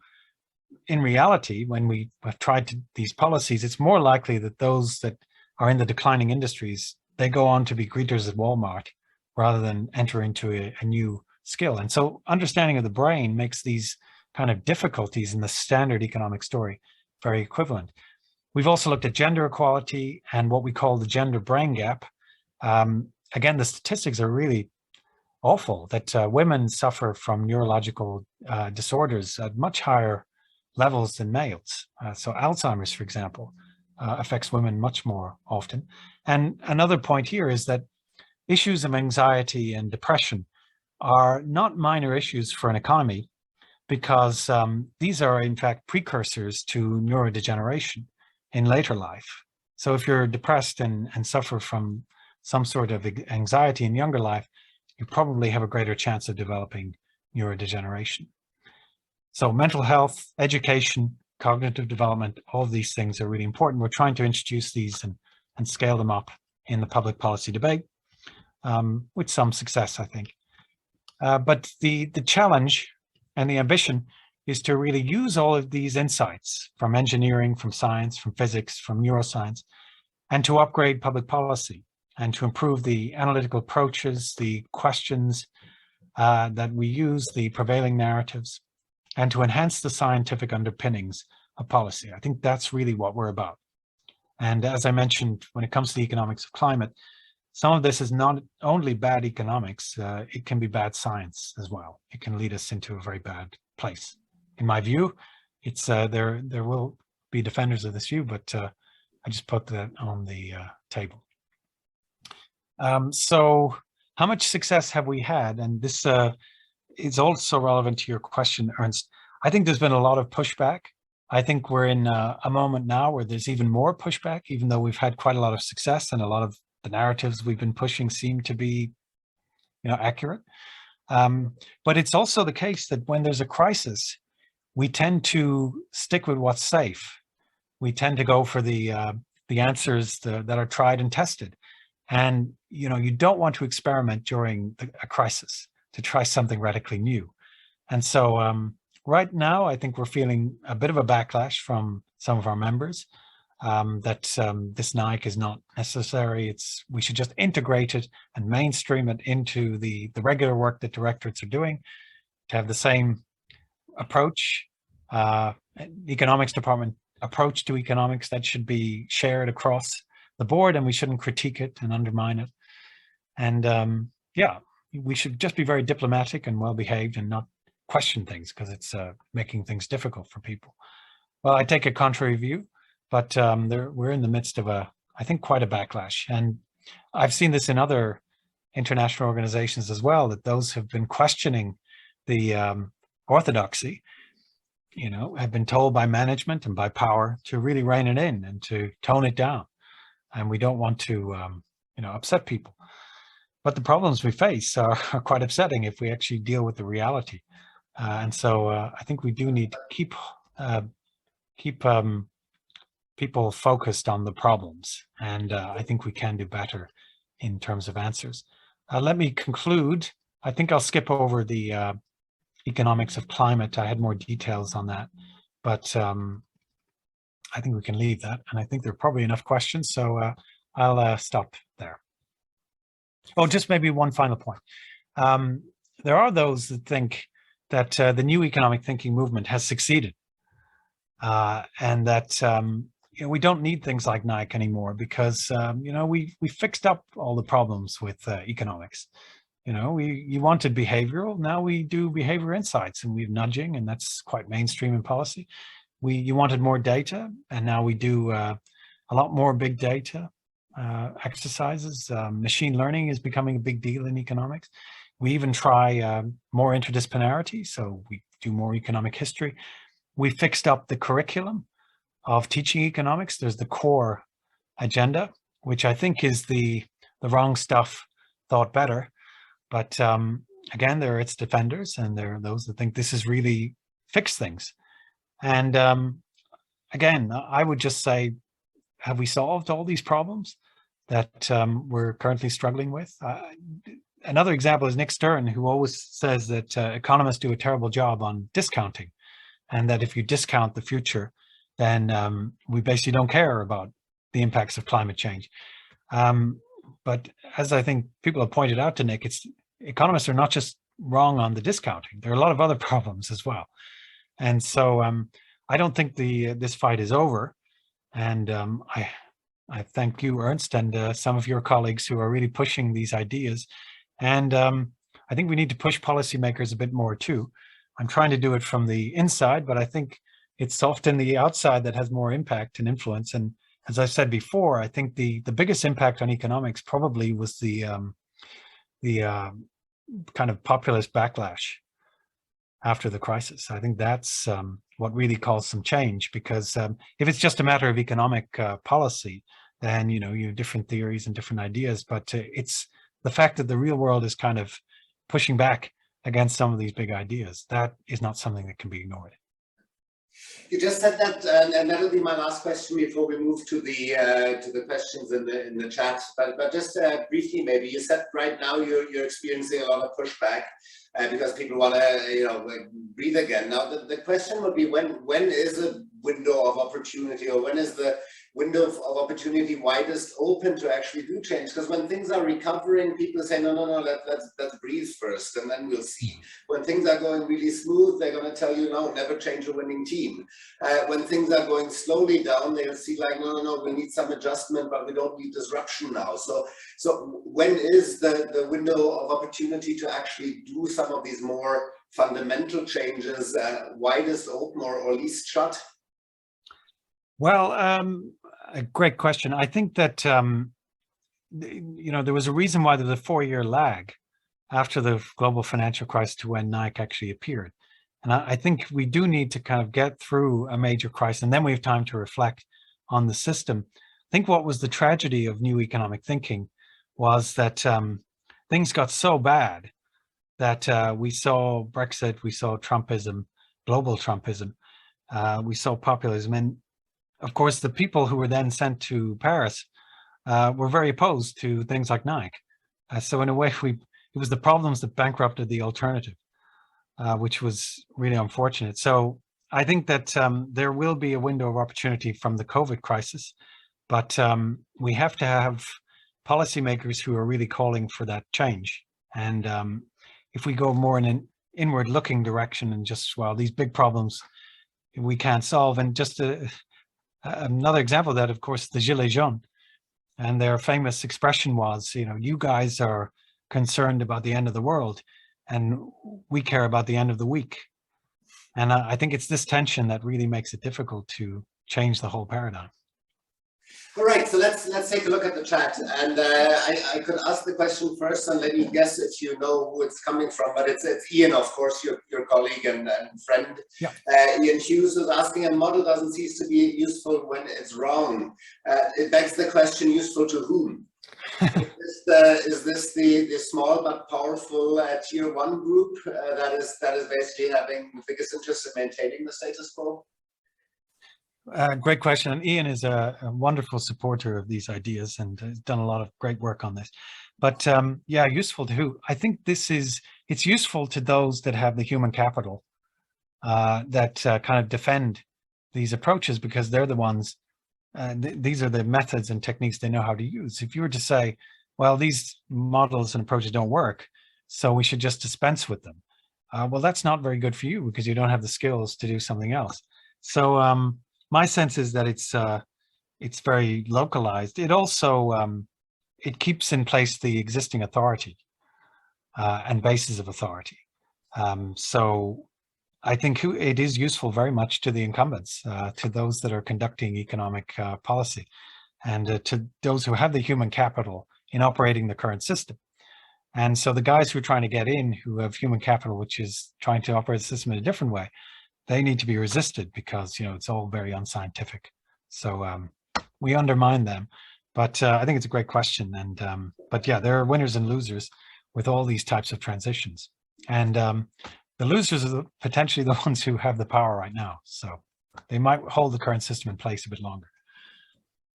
in reality, when we have tried these policies, it's more likely that those that are in the declining industries, they go on to be greeters at Walmart rather than enter into a new skill. And so understanding of the brain makes these kind of difficulties in the standard economic story very equivalent. We've also looked at gender equality and what we call the gender brain gap. Again, the statistics are really awful, that women suffer from neurological disorders at much higher levels than males. So Alzheimer's, for example, affects women much more often. And another point here is that issues of anxiety and depression are not minor issues for an economy, because these are in fact precursors to neurodegeneration in later life. So if you're depressed and suffer from some sort of anxiety in younger life, you probably have a greater chance of developing neurodegeneration. So mental health, education, cognitive development, all of these things are really important. We're trying to introduce these and scale them up in the public policy debate, with some success, I think. But the challenge and the ambition is to really use all of these insights from engineering, from science, from physics, from neuroscience, and to upgrade public policy and to improve the analytical approaches, the questions that we use, the prevailing narratives, and to enhance the scientific underpinnings of policy. I think that's really what we're about. And as I mentioned, when it comes to the economics of climate, some of this is not only bad economics, it can be bad science as well. It can lead us into a very bad place. In my view, it's there will be defenders of this view, but I just put that on the table. So how much success have we had? And this is also relevant to your question, Ernst. I think there's been a lot of pushback. I think we're in a moment now where there's even more pushback, even though we've had quite a lot of success and a lot of the narratives we've been pushing seem to be, accurate. But it's also the case that when there's a crisis, we tend to stick with what's safe. We tend to go for the answers that are tried and tested. And, you don't want to experiment during a crisis to try something radically new. And so right now, I think we're feeling a bit of a backlash from some of our members that this NIC is not necessary. We should just integrate it and mainstream it into the regular work that directorates are doing, to have the same approach, economics department approach to economics that should be shared across the board, and we shouldn't critique it and undermine it. And yeah, we should just be very diplomatic and well-behaved and not question things, because it's making things difficult for people. Well, I take a contrary view, but we're in the midst of I think, quite a backlash. And I've seen this in other international organizations as well, that those have been questioning the orthodoxy, have been told by management and by power to really rein it in and to tone it down. And we don't want to, upset people. But the problems we face are quite upsetting if we actually deal with the reality. And so I think we do need to keep people focused on the problems. And I think we can do better in terms of answers. Let me conclude. I think I'll skip over the economics of climate. I had more details on that, but I think we can leave that. And I think there are probably enough questions, so I'll stop there. Oh, just maybe one final point. There are those that think that the new economic thinking movement has succeeded, and that we don't need things like NIC anymore because we fixed up all the problems with economics. You wanted behavioral, now we do behavior insights, and we have nudging, and that's quite mainstream in policy. You wanted more data, and now we do a lot more big data exercises. Machine learning is becoming a big deal in economics. We even try more interdisciplinarity, so we do more economic history. We fixed up the curriculum of teaching economics. There's the core agenda, which I think is the wrong stuff thought better. But again, there are its defenders, and there are those that think this has really fixed things. And again, I would just say, have we solved all these problems that we're currently struggling with? Another example is Nick Stern, who always says that economists do a terrible job on discounting, and that if you discount the future, then we basically don't care about the impacts of climate change. But as I think people have pointed out to Nick, economists are not just wrong on the discounting. There are a lot of other problems as well. And so I don't think this fight is over. And I thank you, Ernst, and some of your colleagues who are really pushing these ideas. And I think we need to push policymakers a bit more too. I'm trying to do it from the inside, but I think it's often the outside that has more impact and influence. And as I said before, I think the biggest impact on economics probably was the kind of populist backlash. after the crisis. I think that's what really caused some change, because if it's just a matter of economic policy, then you have different theories and different ideas, but it's the fact that the real world is kind of pushing back against some of these big ideas. That is not something that can be ignored. You just said that, and that'll be my last question before we move to the questions in the chat. But just briefly, maybe you said right now you're experiencing a lot of pushback because people want to breathe again. Now the question would be, when is a window of opportunity, or when is the window of opportunity widest open to actually do change? Because when things are recovering, people say, no, let's breathe first, and then we'll see. When things are going really smooth, they're going to tell you, no, never change a winning team. When things are going slowly down, they'll see like, no, we need some adjustment, but we don't need disruption now. So when is the window of opportunity to actually do some of these more fundamental changes widest open or least shut? Well, a great question. I think that, there was a reason why there was a 4-year lag after the global financial crisis to when Nike actually appeared. And I think we do need to kind of get through a major crisis, and then we have time to reflect on the system. I think what was the tragedy of new economic thinking was that things got so bad that we saw Brexit, we saw Trumpism, global Trumpism, we saw populism. And of course, the people who were then sent to Paris were very opposed to things like Nike. So in a way, it was the problems that bankrupted the alternative, which was really unfortunate. So I think that there will be a window of opportunity from the COVID crisis, but we have to have policymakers who are really calling for that change. And if we go more in an inward-looking direction and just, well, these big problems we can't solve. And just another example of that, of course, the Gilets jaunes, and their famous expression was, you guys are concerned about the end of the world, and we care about the end of the week. And I think it's this tension that really makes it difficult to change the whole paradigm. All right, so let's take a look at the chat, and I could ask the question first, and let me guess if you know who it's coming from. But it's Ian, of course, your colleague and friend. Yeah. Ian Hughes is asking: a model doesn't cease to be useful when it's wrong. It begs the question: useful to whom? Is this the small but powerful tier 1 group that is basically having the biggest interest in maintaining the status quo? Great question. And Ian is a wonderful supporter of these ideas and has done a lot of great work on this. But yeah, useful to who? I think it's useful to those that have the human capital that kind of defend these approaches, because they're the ones, these are the methods and techniques they know how to use. If you were to say, well, these models and approaches don't work, so we should just dispense with them. Well, that's not very good for you, because you don't have the skills to do something else. So my sense is that it's very localized. It also it keeps in place the existing authority and bases of authority. So I think it is useful very much to the incumbents, to those that are conducting economic policy, and to those who have the human capital in operating the current system. And so the guys who are trying to get in, who have human capital, which is trying to operate the system in a different way, they need to be resisted, because it's all very unscientific. So we undermine them. But I think it's a great question. And but yeah, there are winners and losers with all these types of transitions. And the losers are potentially the ones who have the power right now. So they might hold the current system in place a bit longer.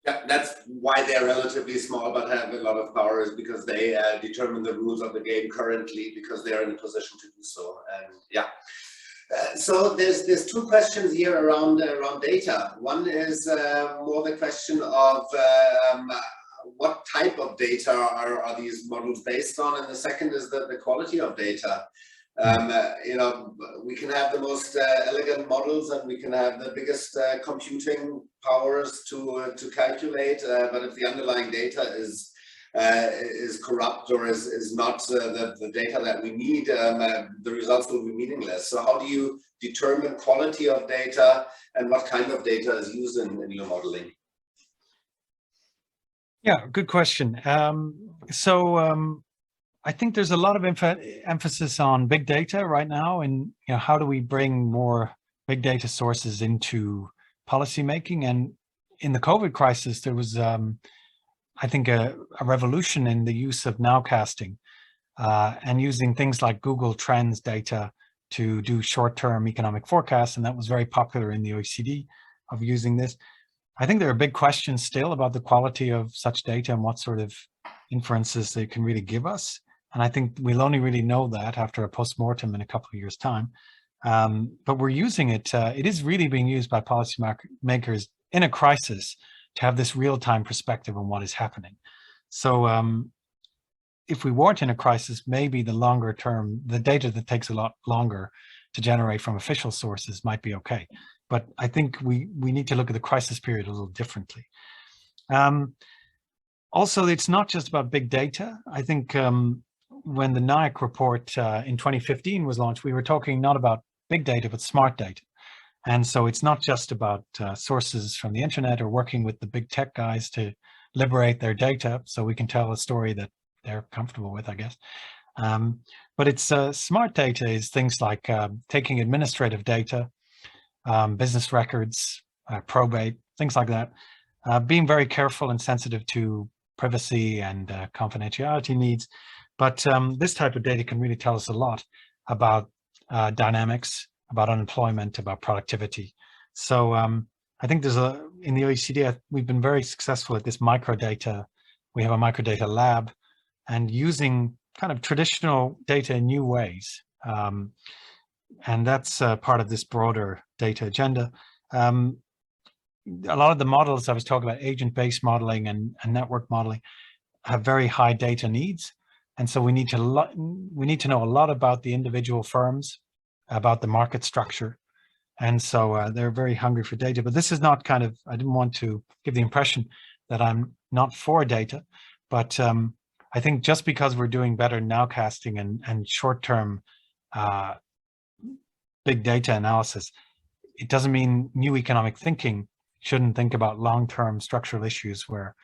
Yeah, that's why they're relatively small but have a lot of power, is because they determine the rules of the game currently, because they're in a position to do so. And yeah. So there's two questions here around data. One is more the question of what type of data are these models based on, and the second is the quality of data. We can have the most elegant models, and we can have the biggest computing powers to calculate, but if the underlying data is corrupt or is not the data that we need, the results will be meaningless. So how do you determine quality of data, and what kind of data is used in your modeling? Yeah, good question. I think there's a lot of emphasis on big data right now, and how do we bring more big data sources into policymaking? And in the COVID crisis, there was, I think, a revolution in the use of nowcasting and using things like Google Trends data to do short-term economic forecasts, and that was very popular in the OECD of using this. I think there are big questions still about the quality of such data and what sort of inferences they can really give us. And I think we'll only really know that after a postmortem in a couple of years' time. But we're using it. It is really being used by policymakers in a crisis to have this real-time perspective on what is happening. So if we weren't in a crisis, maybe the longer term, the data that takes a lot longer to generate from official sources might be okay. But I think we need to look at the crisis period a little differently. Also, it's not just about big data. I think when the NIAC report in 2015 was launched, we were talking not about big data, but smart data. And so it's not just about sources from the internet or working with the big tech guys to liberate their data so we can tell a story that they're comfortable with, I guess. But it's smart data is things like taking administrative data, business records, probate, things like that, being very careful and sensitive to privacy and confidentiality needs. But this type of data can really tell us a lot about dynamics, about unemployment, about productivity. So I think there's in the OECD, we've been very successful at this microdata. We have a microdata lab and using kind of traditional data in new ways. And that's part of this broader data agenda. A lot of the models I was talking about, agent-based modeling and network modeling, have very high data needs. And so we need to know a lot about the individual firms, about the market structure. And so they're very hungry for data. But this is not kind of, I didn't want to give the impression that I'm not for data, but I think just because we're doing better nowcasting and short-term big data analysis, it doesn't mean new economic thinking shouldn't think about long-term structural issues where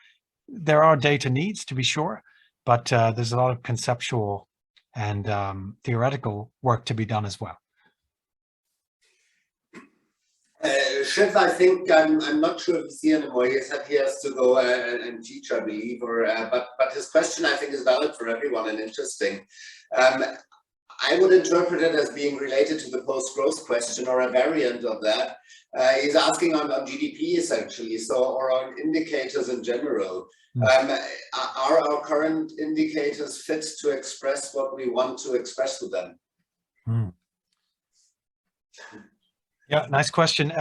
there are data needs, to be sure, but there's a lot of conceptual and theoretical work to be done as well. Shiv, I think I'm not sure if he's here anymore. He has to go and teach, I believe, but his question I think is valid for everyone and interesting. I would interpret it as being related to the post-growth question or a variant of that. He's asking on GDP essentially, or on indicators in general. Are our current indicators fit to express what we want to express with them? Yeah, nice question.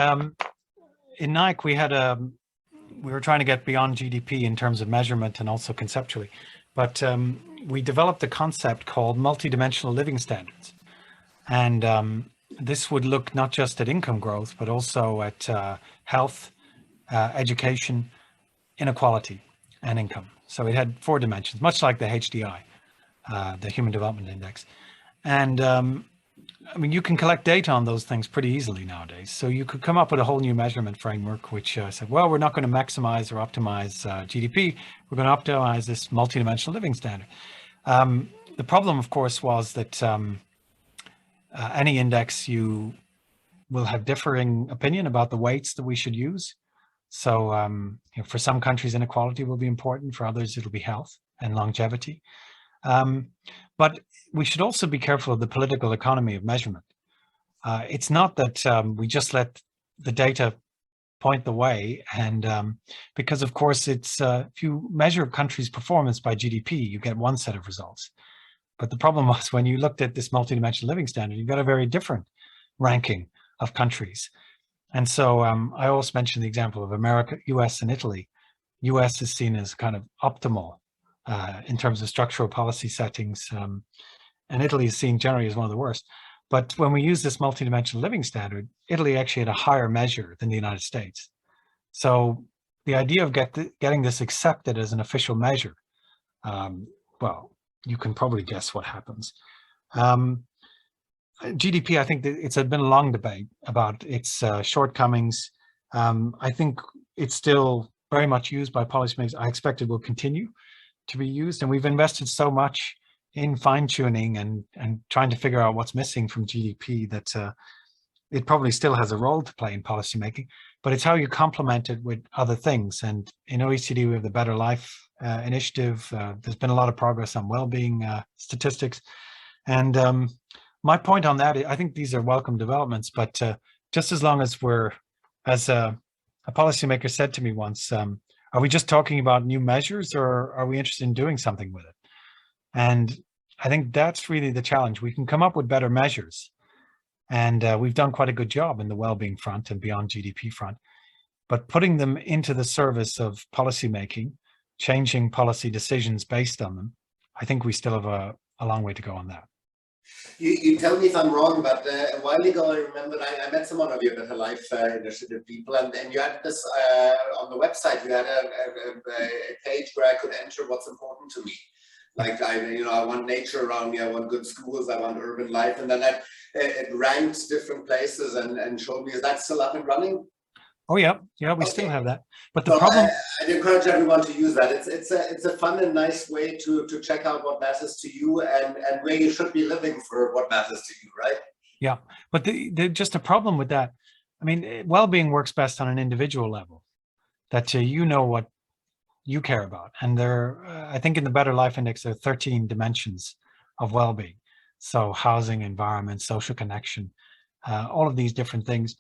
In NIAC, we were trying to get beyond GDP in terms of measurement and also conceptually, but we developed a concept called multidimensional living standards. And this would look not just at income growth, but also at health, education, inequality, and income. So it had 4 dimensions, much like the HDI, the Human Development Index. And I mean, you can collect data on those things pretty easily nowadays. So you could come up with a whole new measurement framework, which said, well, we're not going to maximize or optimize GDP. We're going to optimize this multidimensional living standard. The problem, of course, was that any index, you will have differing opinion about the weights that we should use. So for some countries, inequality will be important. For others, it'll be health and longevity. But we should also be careful of the political economy of measurement. It's not that we just let the data point the way, and because of course it's if you measure a country's performance by GDP, you get one set of results. But the problem was when you looked at this multidimensional living standard, you got a very different ranking of countries. And so I always mention the example of America, US and Italy. US is seen as kind of optimal in terms of structural policy settings, and Italy is seen generally as one of the worst. But when we use this multidimensional living standard, Italy actually had a higher measure than the United States. So the idea of getting this accepted as an official measure, well, you can probably guess what happens. GDP, I think it's been a long debate about its shortcomings. I think it's still very much used by policymakers. I expect it will continue to be used, and we've invested so much in fine-tuning and trying to figure out what's missing from GDP, that it probably still has a role to play in policymaking, but it's how you complement it with other things. And in OECD, we have the Better Life initiative. There's been a lot of progress on well-being statistics. And my point on that, I think these are welcome developments, but just as long as we're, as a policymaker said to me once, are we just talking about new measures, or are we interested in doing something with it? And I think that's really the challenge. We can come up with better measures, and we've done quite a good job in the well-being front and beyond GDP front, but putting them into the service of policymaking, changing policy decisions based on them, I think we still have a long way to go on that. You tell me if I'm wrong, but a while ago I remember I met some of your Better Life initiative people, and you had this on the website. You had a page where I could enter what's important to me. Like I want nature around me, I want good schools, I want urban life, and then it ranked different places and showed me. Is that still up and running? Oh yeah, we still have that. But the problem, I'd encourage everyone to use that. It's a fun and nice way to check out what matters to you and where you should be living for what matters to you, right? Yeah, but just a problem with that. I mean, well-being works best on an individual level. That you know what you care about, and I think in the Better Life Index there are 13 dimensions of well-being. So housing, environment, social connection, all of these different things,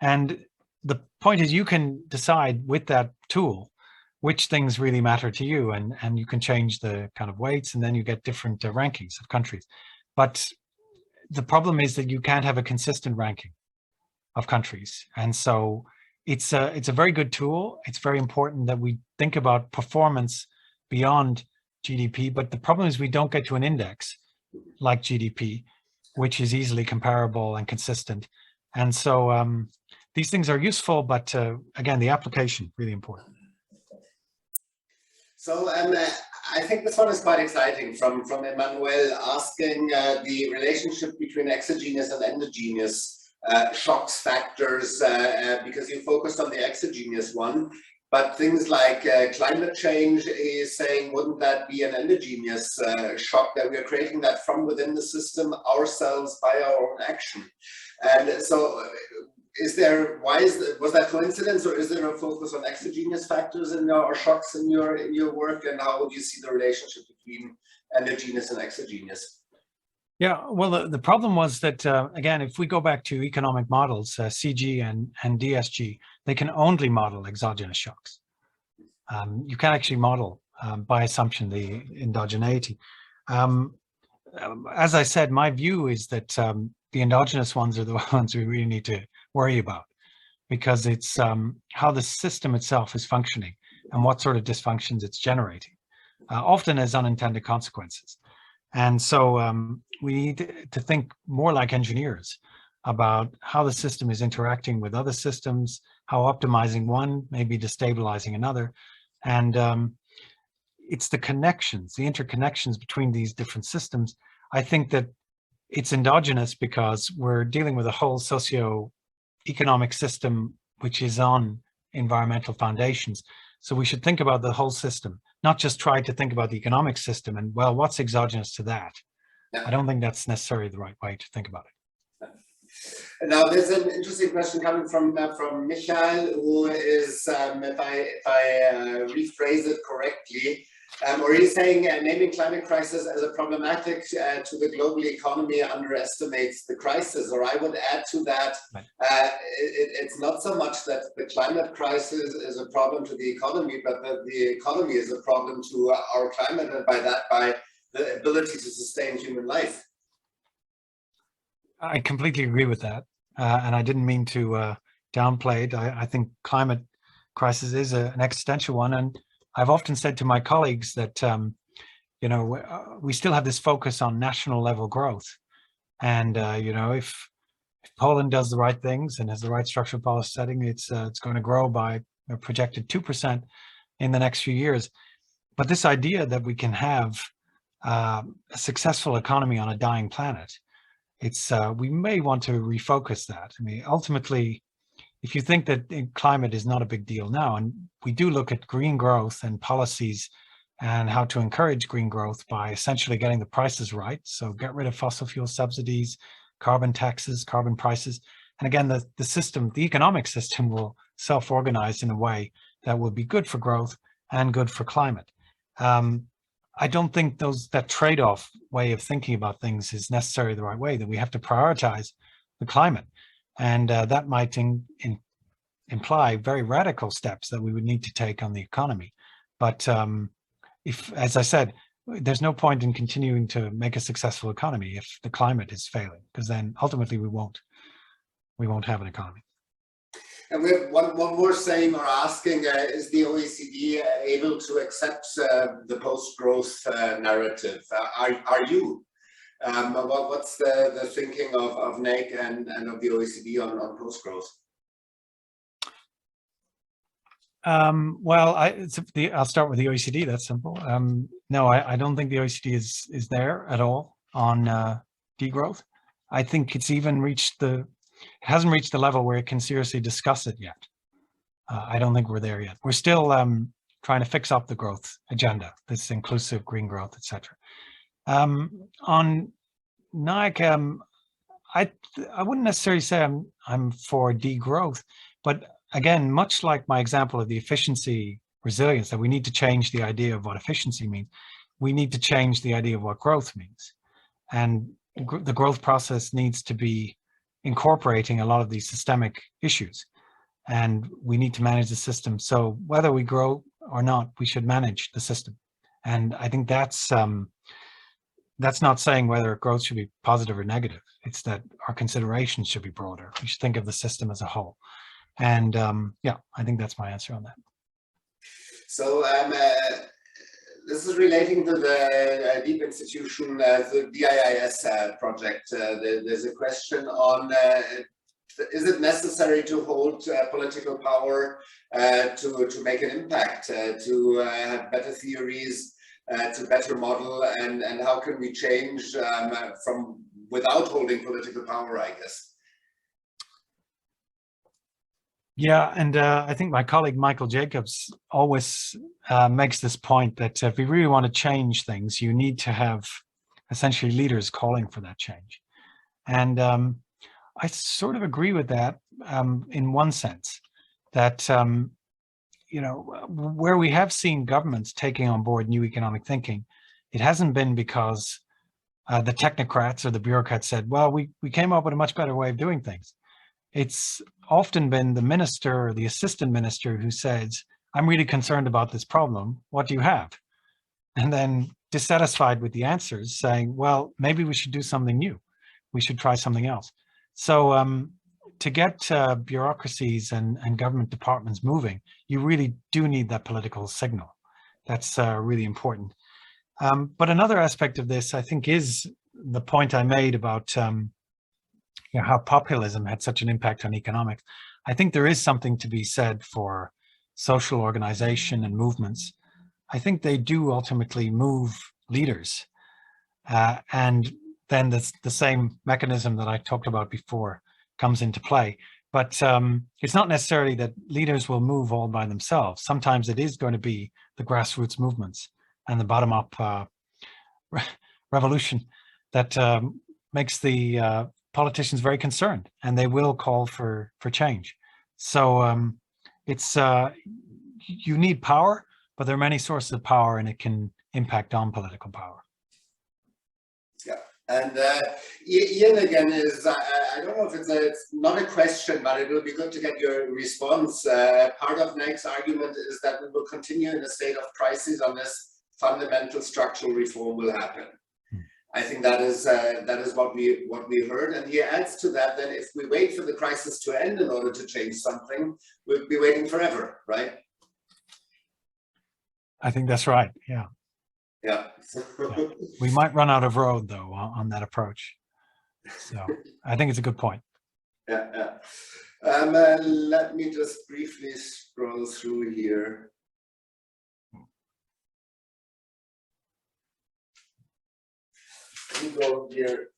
and the point is you can decide with that tool which things really matter to you, and you can change the kind of weights, and then you get different rankings of countries. But the problem is that you can't have a consistent ranking of countries. And so it's a very good tool. It's very important that we think about performance beyond GDP, but the problem is we don't get to an index like GDP, which is easily comparable and consistent. And so these things are useful, but again, the application really important. So I think this one is quite exciting from Emmanuel, asking the relationship between exogenous and endogenous shocks, factors, because you focused on the exogenous one, but things like climate change is saying, wouldn't that be an endogenous shock, that we are creating that from within the system ourselves by our own action? And so was that coincidence, or is there a focus on exogenous factors or shocks in your work, and how would you see the relationship between endogenous and exogenous? Yeah, well, the problem was that, again, if we go back to economic models, CG and DSG, they can only model exogenous shocks. You can actually model, by assumption, the endogeneity. As I said, my view is that the endogenous ones are the ones we really need to worry about, because it's how the system itself is functioning and what sort of dysfunctions it's generating, often as unintended consequences. And so we need to think more like engineers about how the system is interacting with other systems, how optimizing one may be destabilizing another. And it's the connections, the interconnections between these different systems. I think that it's endogenous because we're dealing with a whole socio-economic system which is on environmental foundations. So we should think about the whole system, not just try to think about the economic system and, well, what's exogenous to that? Yeah. I don't think that's necessarily the right way to think about it. Now, there's an interesting question coming from Michael, who is, if I rephrase it correctly, or he's saying naming climate crisis as a problematic to the global economy underestimates the crisis. Or I would add to that, it's not so much that the climate crisis is a problem to the economy, but that the economy is a problem to our climate, and by the ability to sustain human life. I completely agree with that, and I didn't mean to downplay it. I think climate crisis is an existential one, and I've often said to my colleagues that we still have this focus on national level growth, and if Poland does the right things and has the right structural policy setting, it's going to grow by a projected 2% in the next few years. But this idea that we can have a successful economy on a dying planet, we may want to refocus that. I mean, ultimately, if you think that climate is not a big deal now, and we do look at green growth and policies and how to encourage green growth by essentially getting the prices right. So get rid of fossil fuel subsidies, carbon taxes, carbon prices. And again, the system, the economic system will self-organize in a way that will be good for growth and good for climate. I don't think that trade-off way of thinking about things is necessarily the right way, that we have to prioritize the climate. And that might imply very radical steps that we would need to take on the economy. But if, as I said, there's no point in continuing to make a successful economy if the climate is failing, because then ultimately we won't have an economy. And we have one more saying or asking, is the OECD able to accept the post-growth narrative? Are you? What's the thinking of NEC and of the OECD on post-growth? Well, I'll start with the OECD. That's simple. No, I don't think the OECD is there at all on degrowth. I think it's even hasn't reached the level where it can seriously discuss it yet. I don't think we're there yet. We're still trying to fix up the growth agenda, this inclusive green growth, etc. On NIC, I wouldn't necessarily say I'm for degrowth, but again, much like my example of the efficiency resilience, that we need to change the idea of what efficiency means, we need to change the idea of what growth means. And the growth process needs to be incorporating a lot of these systemic issues. And we need to manage the system. So whether we grow or not, we should manage the system. And I think that's not saying whether growth should be positive or negative. It's that our considerations should be broader. We should think of the system as a whole. And yeah, I think that's my answer on that. So this is relating to the Deep Institution, the DIIS project. There's a question on, is it necessary to hold political power to make an impact, to have better theories, to better model, and how can we change from without holding political power, I guess? Yeah, and I think my colleague Michael Jacobs always makes this point that if we really want to change things, you need to have essentially leaders calling for that change. And I sort of agree with that in one sense, that you know, where we have seen governments taking on board new economic thinking, it hasn't been because the technocrats or the bureaucrats said, well, we came up with a much better way of doing things. It's often been the minister or the assistant minister who says, I'm really concerned about this problem. What do you have? And then dissatisfied with the answers, saying, well, maybe we should do something new. We should try something else. So to get bureaucracies and government departments moving, you really do need that political signal. That's really important. But another aspect of this, I think, is the point I made about you know, how populism had such an impact on economics. I think there is something to be said for social organization and movements. I think they do ultimately move leaders. And then the same mechanism that I talked about before comes into play. But it's not necessarily that leaders will move all by themselves. Sometimes it is going to be the grassroots movements and the bottom-up revolution that makes the politicians very concerned, and they will call for change. So it's you need power, but there are many sources of power, and it can impact on political power. Yeah, and Ian again is, I don't know if it's not a question, but it will be good to get your response. Part of NEC's argument is that we will continue in a state of crisis unless fundamental structural reform will happen. I think that is what we heard, and he adds to that. Then, if we wait for the crisis to end in order to change something, we'll be waiting forever, right? I think that's right. Yeah. Yeah. Yeah. We might run out of road though on that approach. So I think it's a good point. Yeah. Yeah. Let me just briefly scroll through here. Go here.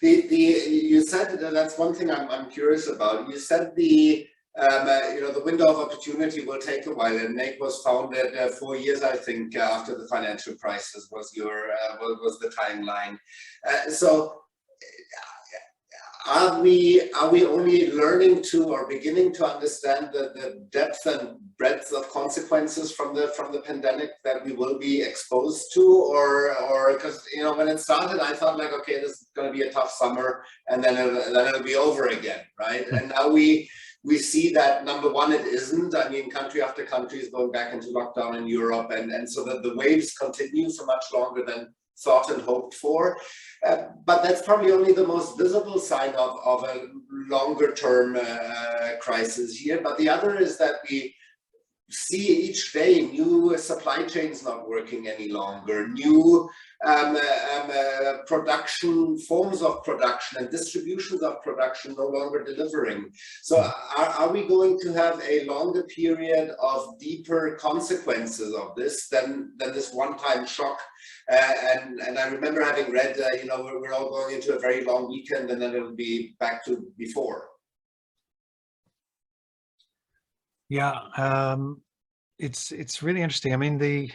You said that that's one thing I'm curious about. You said the the window of opportunity will take a while. And NAIC was founded 4 years, I think, after the financial crisis was the timeline. So are we only learning to or beginning to understand the depth and breadth of consequences from the pandemic that we will be exposed to, or because when it started I thought like, okay, this is going to be a tough summer and then it'll be over again, right? And now we see that, number one, it isn't. I mean, country after country is going back into lockdown in Europe, and so that the waves continue for much longer than thought and hoped for. But that's probably only the most visible sign of a longer term crisis here. But the other is that we see each day new supply chains not working any longer, new production, forms of production and distributions of production no longer delivering. So are we going to have a longer period of deeper consequences of this than this one-time shock? And I remember having read, we're all going into a very long weekend and then it'll be back to before. Yeah, it's really interesting. I mean,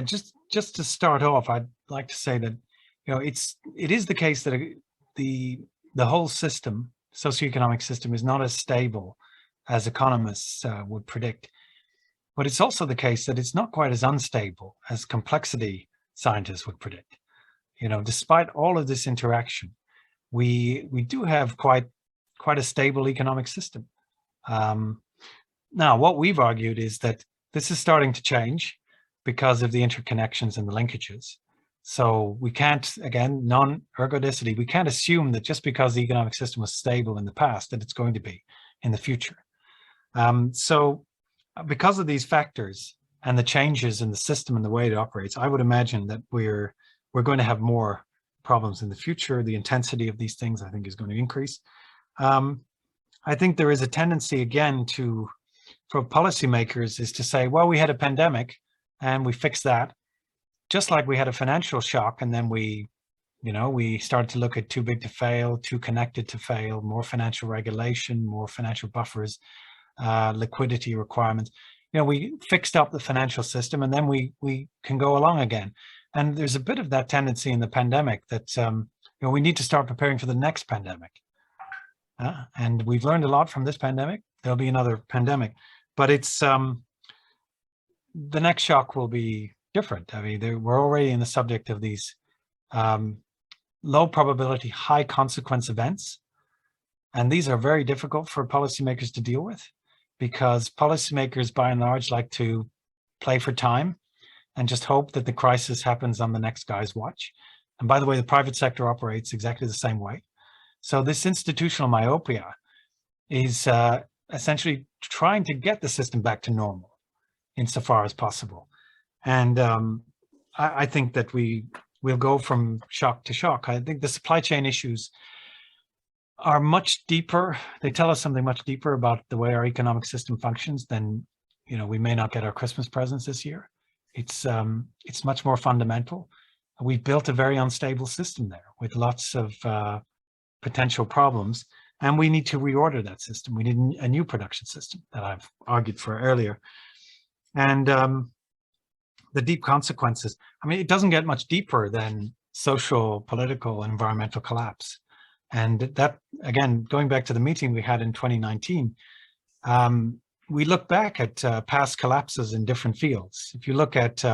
just to start off, I'd like to say that it is the case that the whole system, socioeconomic system, is not as stable as economists would predict. But it's also the case that it's not quite as unstable as complexity scientists would predict. Despite all of this interaction, we do have quite a stable economic system. Now, what we've argued is that this is starting to change because of the interconnections and the linkages. So we can't, again, non-ergodicity, we can't assume that just because the economic system was stable in the past that it's going to be in the future. So because of these factors and the changes in the system and the way it operates, I would imagine that we're going to have more problems in the future. The intensity of these things, I think, is going to increase. I think there is a tendency, again, for policymakers is to say, well, we had a pandemic and we fixed that, just like we had a financial shock, and then we started to look at too big to fail, too connected to fail, more financial regulation, more financial buffers, liquidity requirements. We fixed up the financial system and then we can go along again. And there's a bit of that tendency in the pandemic that we need to start preparing for the next pandemic. And we've learned a lot from this pandemic. There'll be another pandemic, but it's the next shock will be different. I mean, we're already in the subject of these low probability, high consequence events. And these are very difficult for policymakers to deal with, because policymakers, by and large, like to play for time and just hope that the crisis happens on the next guy's watch. And by the way, the private sector operates exactly the same way. So this institutional myopia is essentially trying to get the system back to normal insofar as possible. And I think that we'll go from shock to shock. I think the supply chain issues are much deeper. They tell us something much deeper about the way our economic system functions than, we may not get our Christmas presents this year. It's much more fundamental. We've built a very unstable system there with lots of potential problems, and we need to reorder that system. We need a new production system that I've argued for earlier. And the deep consequences, I mean, it doesn't get much deeper than social, political, and environmental collapse. And that, again, going back to the meeting we had in 2019, we look back at past collapses in different fields. If you look at,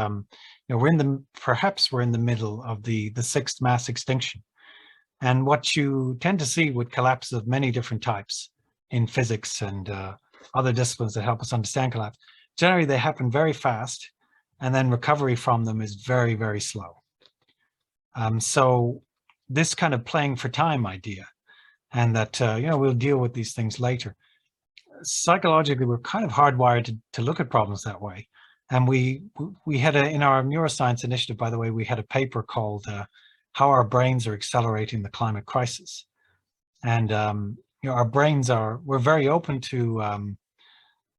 perhaps we're in the middle of the sixth mass extinction. And what you tend to see with collapses of many different types in physics and other disciplines that help us understand collapse, generally they happen very fast, and then recovery from them is very, very slow. So this kind of playing for time idea, and that, we'll deal with these things later. Psychologically, we're kind of hardwired to look at problems that way. And we had in our Neuroscience initiative, by the way, we had a paper called How Our Brains Are Accelerating the Climate Crisis. And, our brains we're very open to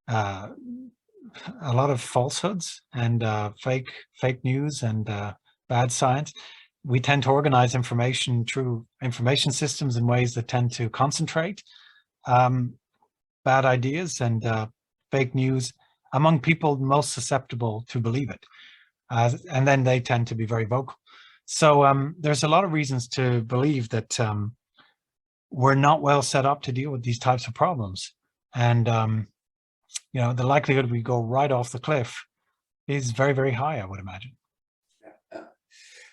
a lot of falsehoods and fake news and bad science. We tend to organize information through information systems in ways that tend to concentrate bad ideas and fake news among people most susceptible to believe it. And then they tend to be very vocal. So there's a lot of reasons to believe that we're not well set up to deal with these types of problems. And, you know, the likelihood we go right off the cliff is very, very high, I would imagine.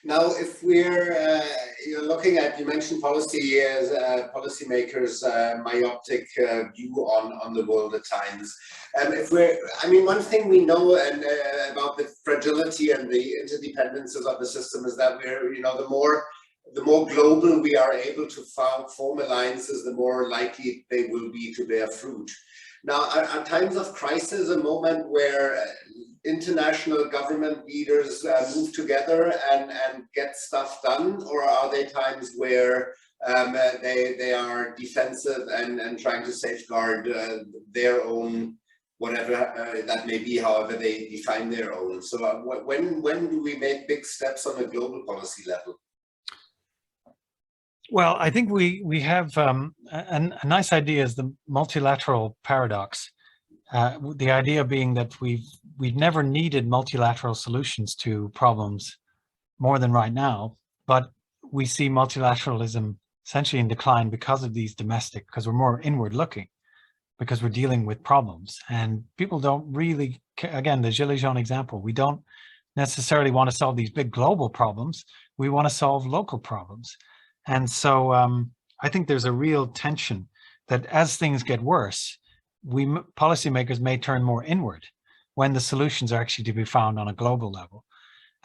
Now, if we're looking at, you mentioned policy as policymakers' myopic view on the world at times. One thing we know about the fragility and the interdependencies of the system is that we're, the more global we are able to form alliances, the more likely they will be to bear fruit. Now, are times of crisis a moment where international government leaders move together and get stuff done, or are they times where they are defensive and trying to safeguard their own, whatever that may be, however they define their own? So when do we make big steps on a global policy level? Well, I think we have a nice idea is the multilateral paradox. The idea being that we've never needed multilateral solutions to problems more than right now, but we see multilateralism essentially in decline because of these domestic, because we're more inward looking, because we're dealing with problems. And people don't really, again, the Gilets jaunes example, we don't necessarily want to solve these big global problems. We want to solve local problems. And so I think there's a real tension that as things get worse, policymakers may turn more inward when the solutions are actually to be found on a global level.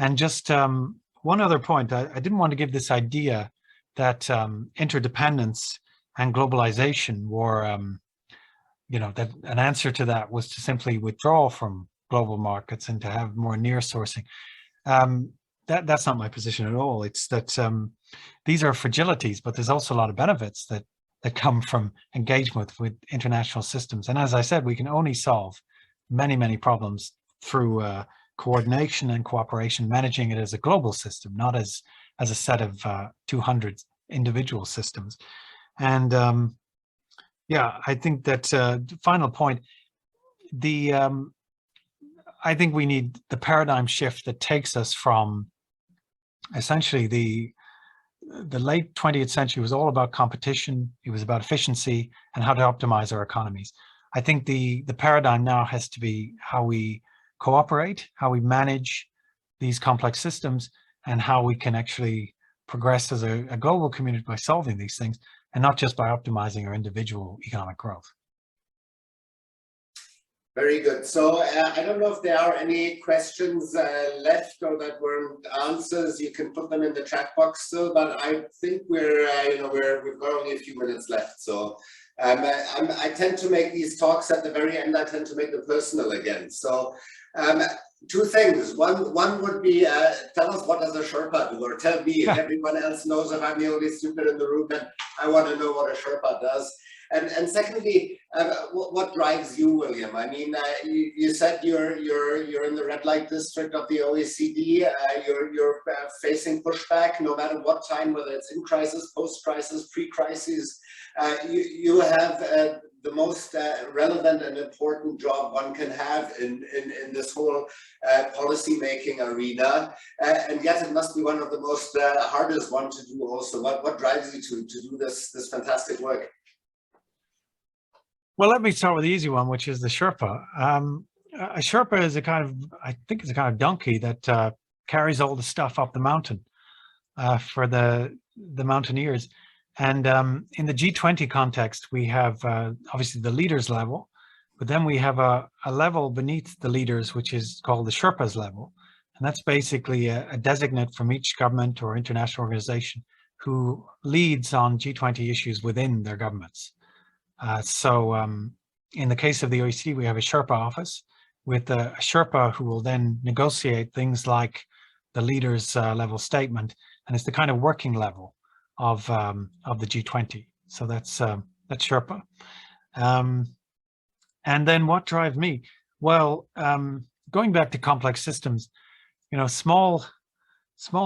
And just one other point, I didn't want to give this idea that interdependence and globalization were, that an answer to that was to simply withdraw from global markets and to have more near sourcing. That's not my position at all. It's that these are fragilities, but there's also a lot of benefits that come from engagement with international systems. And as I said, we can only solve many, many problems through coordination and cooperation, managing it as a global system, not as a set of 200 individual systems. And I think that final point, I think we need the paradigm shift that takes us from essentially the late 20th century was all about competition. It was about efficiency and how to optimize our economies. I think the paradigm now has to be how we cooperate, how we manage these complex systems, and how we can actually progress as a global community by solving these things, and not just by optimizing our individual economic growth. Very good. So I don't know if there are any questions left or that weren't answers. You can put them in the chat box still, but I think we've got only a few minutes left. So I tend to make these talks at the very end. I tend to make them personal again. So two things. One would be tell us, what does a Sherpa do, or tell me if everyone else knows if I'm the only stupid in the room, and I want to know what a Sherpa does. And secondly, what drives you, William? I mean, you said you're in the red light district of the OECD. You're facing pushback no matter what time, whether it's in crisis, post-crisis, pre-crisis. You have the most relevant and important job one can have in this whole policy-making arena, and yet it must be one of the most hardest one to do also. What drives you to do this fantastic work? Well, let me start with the easy one, which is the Sherpa. A Sherpa is I think it's a kind of donkey that carries all the stuff up the mountain for the mountaineers. And in the G20 context, we have obviously the leaders level, but then we have a level beneath the leaders, which is called the Sherpas level. And that's basically a designate from each government or international organization who leads on G20 issues within their governments. So in the case of the OECD, we have a Sherpa office with a Sherpa who will then negotiate things like the leaders level statement, and it's the kind of working level of the G20. So that's Sherpa. And then what drives me? Well, going back to complex systems, small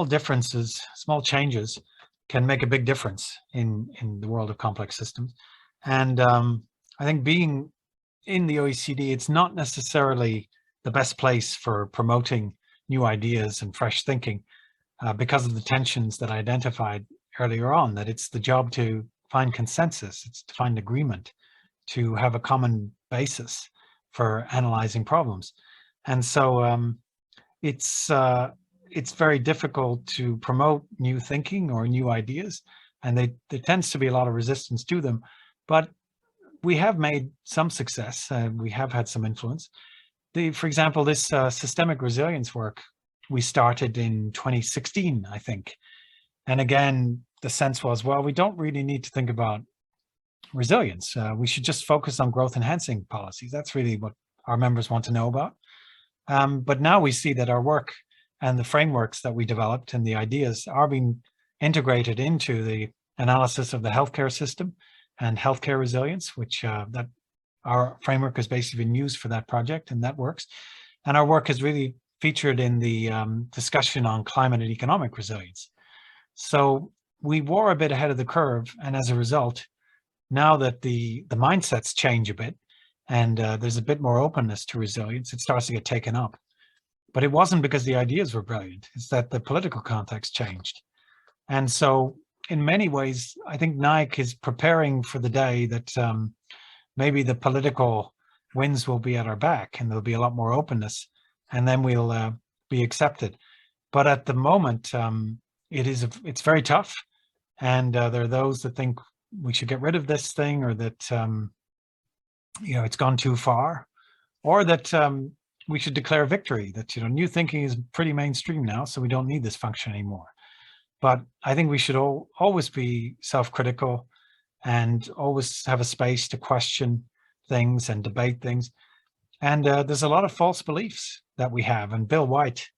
differences, small changes can make a big difference in the world of complex systems. And I think being in the OECD, it's not necessarily the best place for promoting new ideas and fresh thinking because of the tensions that I identified earlier on, that it's the job to find consensus, it's to find agreement, to have a common basis for analyzing problems. And so it's very difficult to promote new thinking or new ideas, and there tends to be a lot of resistance to them. But we have made some success. We have had some influence. For example, this systemic resilience work we started in 2016, I think. And again, the sense was, well, we don't really need to think about resilience. We should just focus on growth enhancing policies. That's really what our members want to know about. But now we see that our work and the frameworks that we developed and the ideas are being integrated into the analysis of the healthcare system and healthcare resilience, which that our framework has basically been used for that project, and that works. And our work is really featured in the discussion on climate and economic resilience. So we were a bit ahead of the curve, and as a result, now that the mindsets change a bit and there's a bit more openness to resilience, it starts to get taken up. But it wasn't because the ideas were brilliant, it's that the political context changed. And so in many ways, I think NIC is preparing for the day that maybe the political winds will be at our back and there'll be a lot more openness, and then we'll be accepted. But at the moment, it's very tough. And there are those that think we should get rid of this thing, or that it's gone too far, or that we should declare victory, that new thinking is pretty mainstream now, so we don't need this function anymore. But I think we should always be self-critical and always have a space to question things and debate things. And there's a lot of false beliefs that we have, and Bill White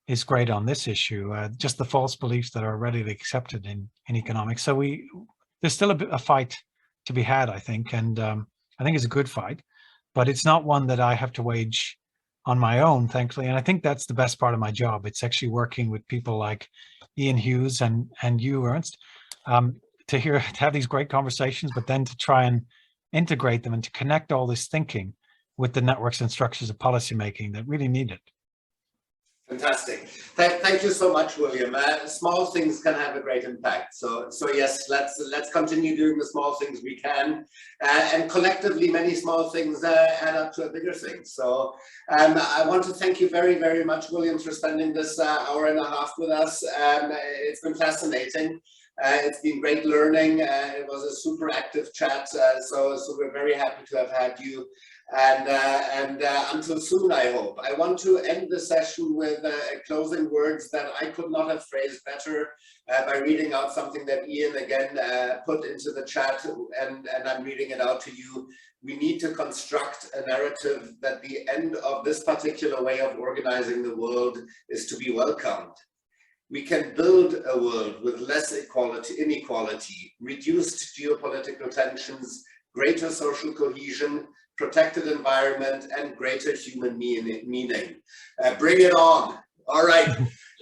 is great on this issue, just the false beliefs that are readily accepted in economics. So there's still a fight to be had, I think, and I think it's a good fight, but it's not one that I have to wage on my own, thankfully. And I think that's the best part of my job. It's actually working with people like Ian Hughes and you, Ernst, to have these great conversations, but then to try and integrate them and to connect all this thinking with the networks and structures of policymaking that really need it. Fantastic. Thank you so much, William. Small things can have a great impact. So yes, let's continue doing the small things we can, and collectively, many small things add up to a bigger thing. So I want to thank you very, very much, William, for spending this hour and a half with us. It's been fascinating. It's been great learning. It was a super active chat. So we're very happy to have had you. And until soon, I hope. I want to end the session with closing words that I could not have phrased better by reading out something that Ian again put into the chat, and I'm reading it out to you. We need to construct a narrative that the end of this particular way of organizing the world is to be welcomed. We can build a world with less inequality, reduced geopolitical tensions, greater social cohesion, protected environment, and greater human meaning. Bring it on. All right.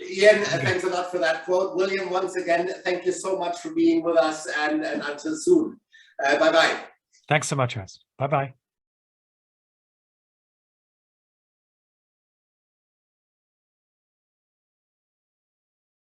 Ian, thanks a lot for that quote. William, once again, thank you so much for being with us, and until soon. Bye-bye. Thanks so much, Ernst. Bye-bye.